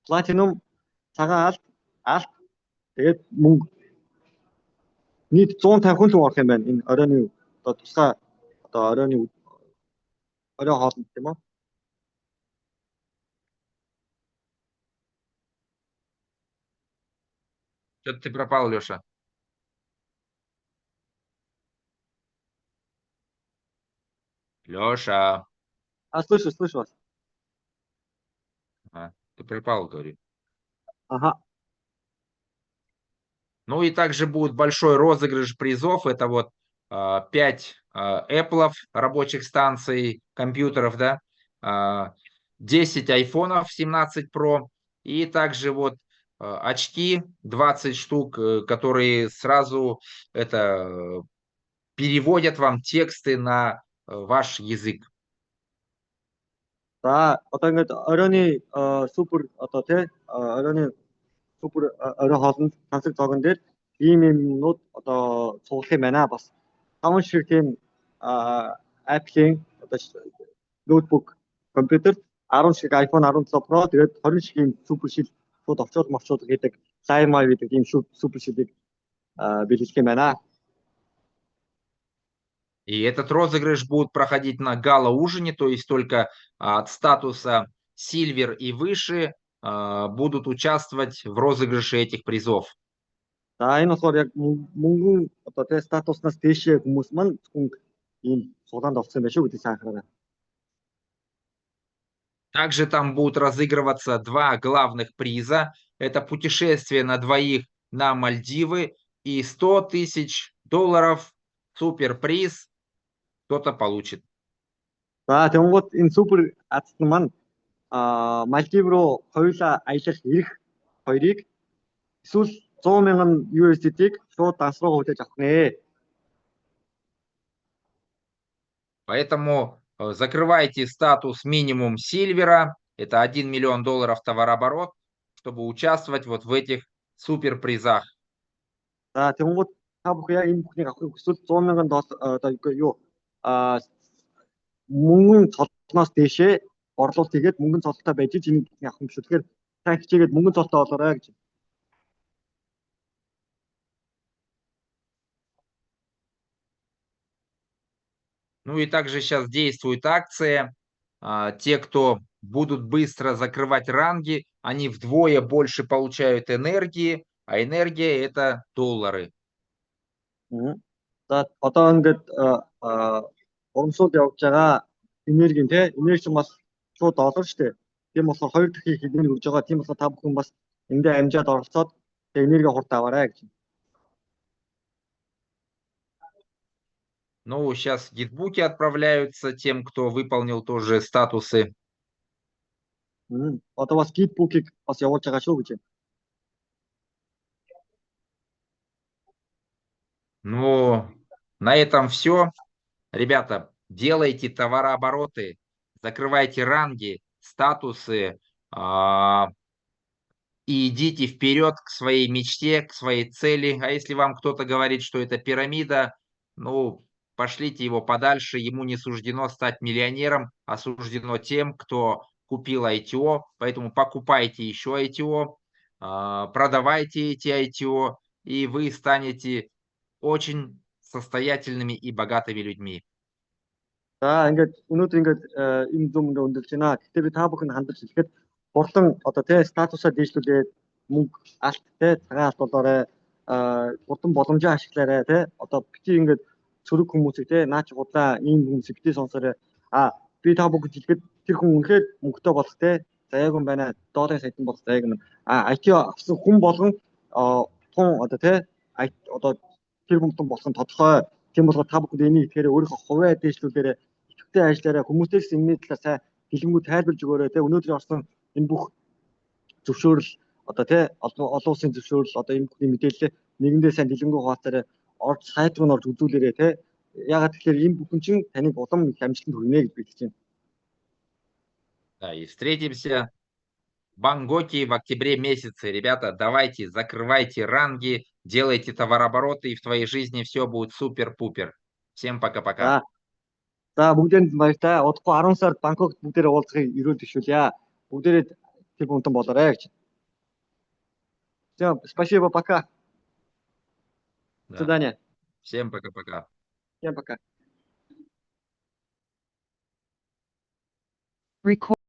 Платинум, цагаан алт тэгээд мөнгө нийт 150 хүн л орох юм байна энэ оройны одоо тусгай одоо оройн хоолнд тийм үү? Что-то ты пропал, Леша. Леша. Слышу вас. Ты пропал, говорю. Ага. Ну и также будет большой розыгрыш призов. Это вот 5 Apple'ов, рабочих станций, компьютеров, да, 10 айфонов 17 Pro и также вот очки 20 штук, которые сразу это переводят вам тексты на ваш язык. За одоо ингээд оройны супер одоо тий оройны супер орой хоолнд тансаг зогон дээр ийм юмнууд одоо цуглах юм байна. Бас 5 шиг тийм Apple-ийн одоо ноутбук компьютер 10 шиг iPhone 17 Pro тэгээд 20 шиг ийм супер шил шууд очоод мовчууд гэдэг LimeWire гэдэг ийм супер шилийг бэлгэлэх юм байна. И этот розыгрыш будет проходить на гала-ужине, то есть только от статуса Silver и выше будут участвовать в розыгрыше этих призов. За энэ болохоор яг мөнгөн одоо тэ статуснаас дээшээ хүмүүс маань ийм судаанд орсон байх шүү гэдгийг сайн анхаарай. Также там будут разыгрываться 2 главных приза. Это путешествие на двоих на Мальдивы и 100 000 долларов суперприз кто-то получит. За тэнгууд энэ супер азтан маань Мальдив руу хоёулаа аялах ирэх хоёрыг эсвэл 100,000 USDT-г шууд данс руу хүлээж авах нэ. Поэтому закрывайте статус минимум Сильвера, это $1 миллион товарооборот, чтобы участвовать вот в этих суперпризах. За тэнгууд та бүхэн яг энэ бүхнийг авахыг хүсвэл 100,000 одоо юу мөнгөн цолтноос дээшээ борлуулалт хийгээд мөнгөн цолттой байж энэ бүхнийг авах юм шүү. Тэгэхээр та хичээгээд мөнгөн цолттой болоорой гэж. Ну и также сейчас действует акция. Те, кто будут быстро закрывать ранги, они вдвое больше получают энергии, а энергия это доллары. За одоо ингээд урамшууд явж байгаа энерги те энерги бас шууд доллар шүү дээ. Тийм болохоор хоёр дахин их энерги өгж байгаа. Тийм болохоор та бүхэн бас эндээ амжаад оролцоод энерги хурд аваарай гэж. Ну, сейчас гитбуки отправляются тем, кто выполнил тоже статусы. Одоо бас гитбукийг бас явуулж байгаа шүү гэж. Ну, на этом все. Ребята, делайте товарообороты, закрывайте ранги, статусы и идите вперед к своей мечте, к своей цели. А если вам кто-то говорит, что это пирамида, ну, пошлите его подальше, ему не суждено стать миллионером, а суждено тем, кто купил ITO, поэтому покупайте еще ITO, продавайте эти ITO, и вы станете очень состоятельными и богатыми людьми. За ингээд өнөөдөр ингээд энэ зам ингээд өндөрлж байна. Гэхдээ би та бүхэнд хандаж хэлэхэд борлон одоо тий статусаа дээшлүүлээд мөнгө алт тий цагаан алт болоорой хурдан боломжоо ашиглаарай тий одоо бити ингээд цөрөг хүмүүсийг тий наач худлаа ийм хүмүүсийг бити сонсоорой. Би та бүхэнд хэлэхэд тэр хүн үнэхээр мөнгөтэй болох тий заяаг юм байна. Долларын саяхан болох заяаг юм. IT авсан хүн болгон тун одоо тий одоо тэр мөнгөтөн болох нь тодорхой. Тийм болохоор та бүхэнд энийг итгэхээр өөрийнхөө хувиа дээшлүүлээрэй. Ихэвчлэн ажиллаарай. Хүмүүсээс энэ талаар сайн дэлгэрэнгүй тайлбарж өгөөрэй. Тэ өнөөдөр орсон энэ бүх зөвшөөрөл одоо тэ олон улсын зөвшөөрөл одоо энэ бүхний мэдээлэл нэгэндээ сайн дэлгэрэнгүй хуваацаарай. Орж сайт руу орж үзүүлээрэй тэ. Ягаад тэгэхээр энэ бүхэн чинь таныг улам их амжилтанд хүргэнэ гэж би хэлж байна. Да, и встретимся в Бангкоке в октябре месяце. Ребята, давайте, закрывайте ранги, делайте товарообороты, и в твоей жизни все будет супер-пупер. Всем пока-пока. За бүгдээнд баяртай. Удахгүй 10 сард Бангкокт бүгдээрээ уулзахыг ирүүл төшүүлье. Бүгдээрээ тэр бүнтэн болоорой гэж. Всем спасибо, пока. До свидания. Всем пока-пока. Всем пока. Record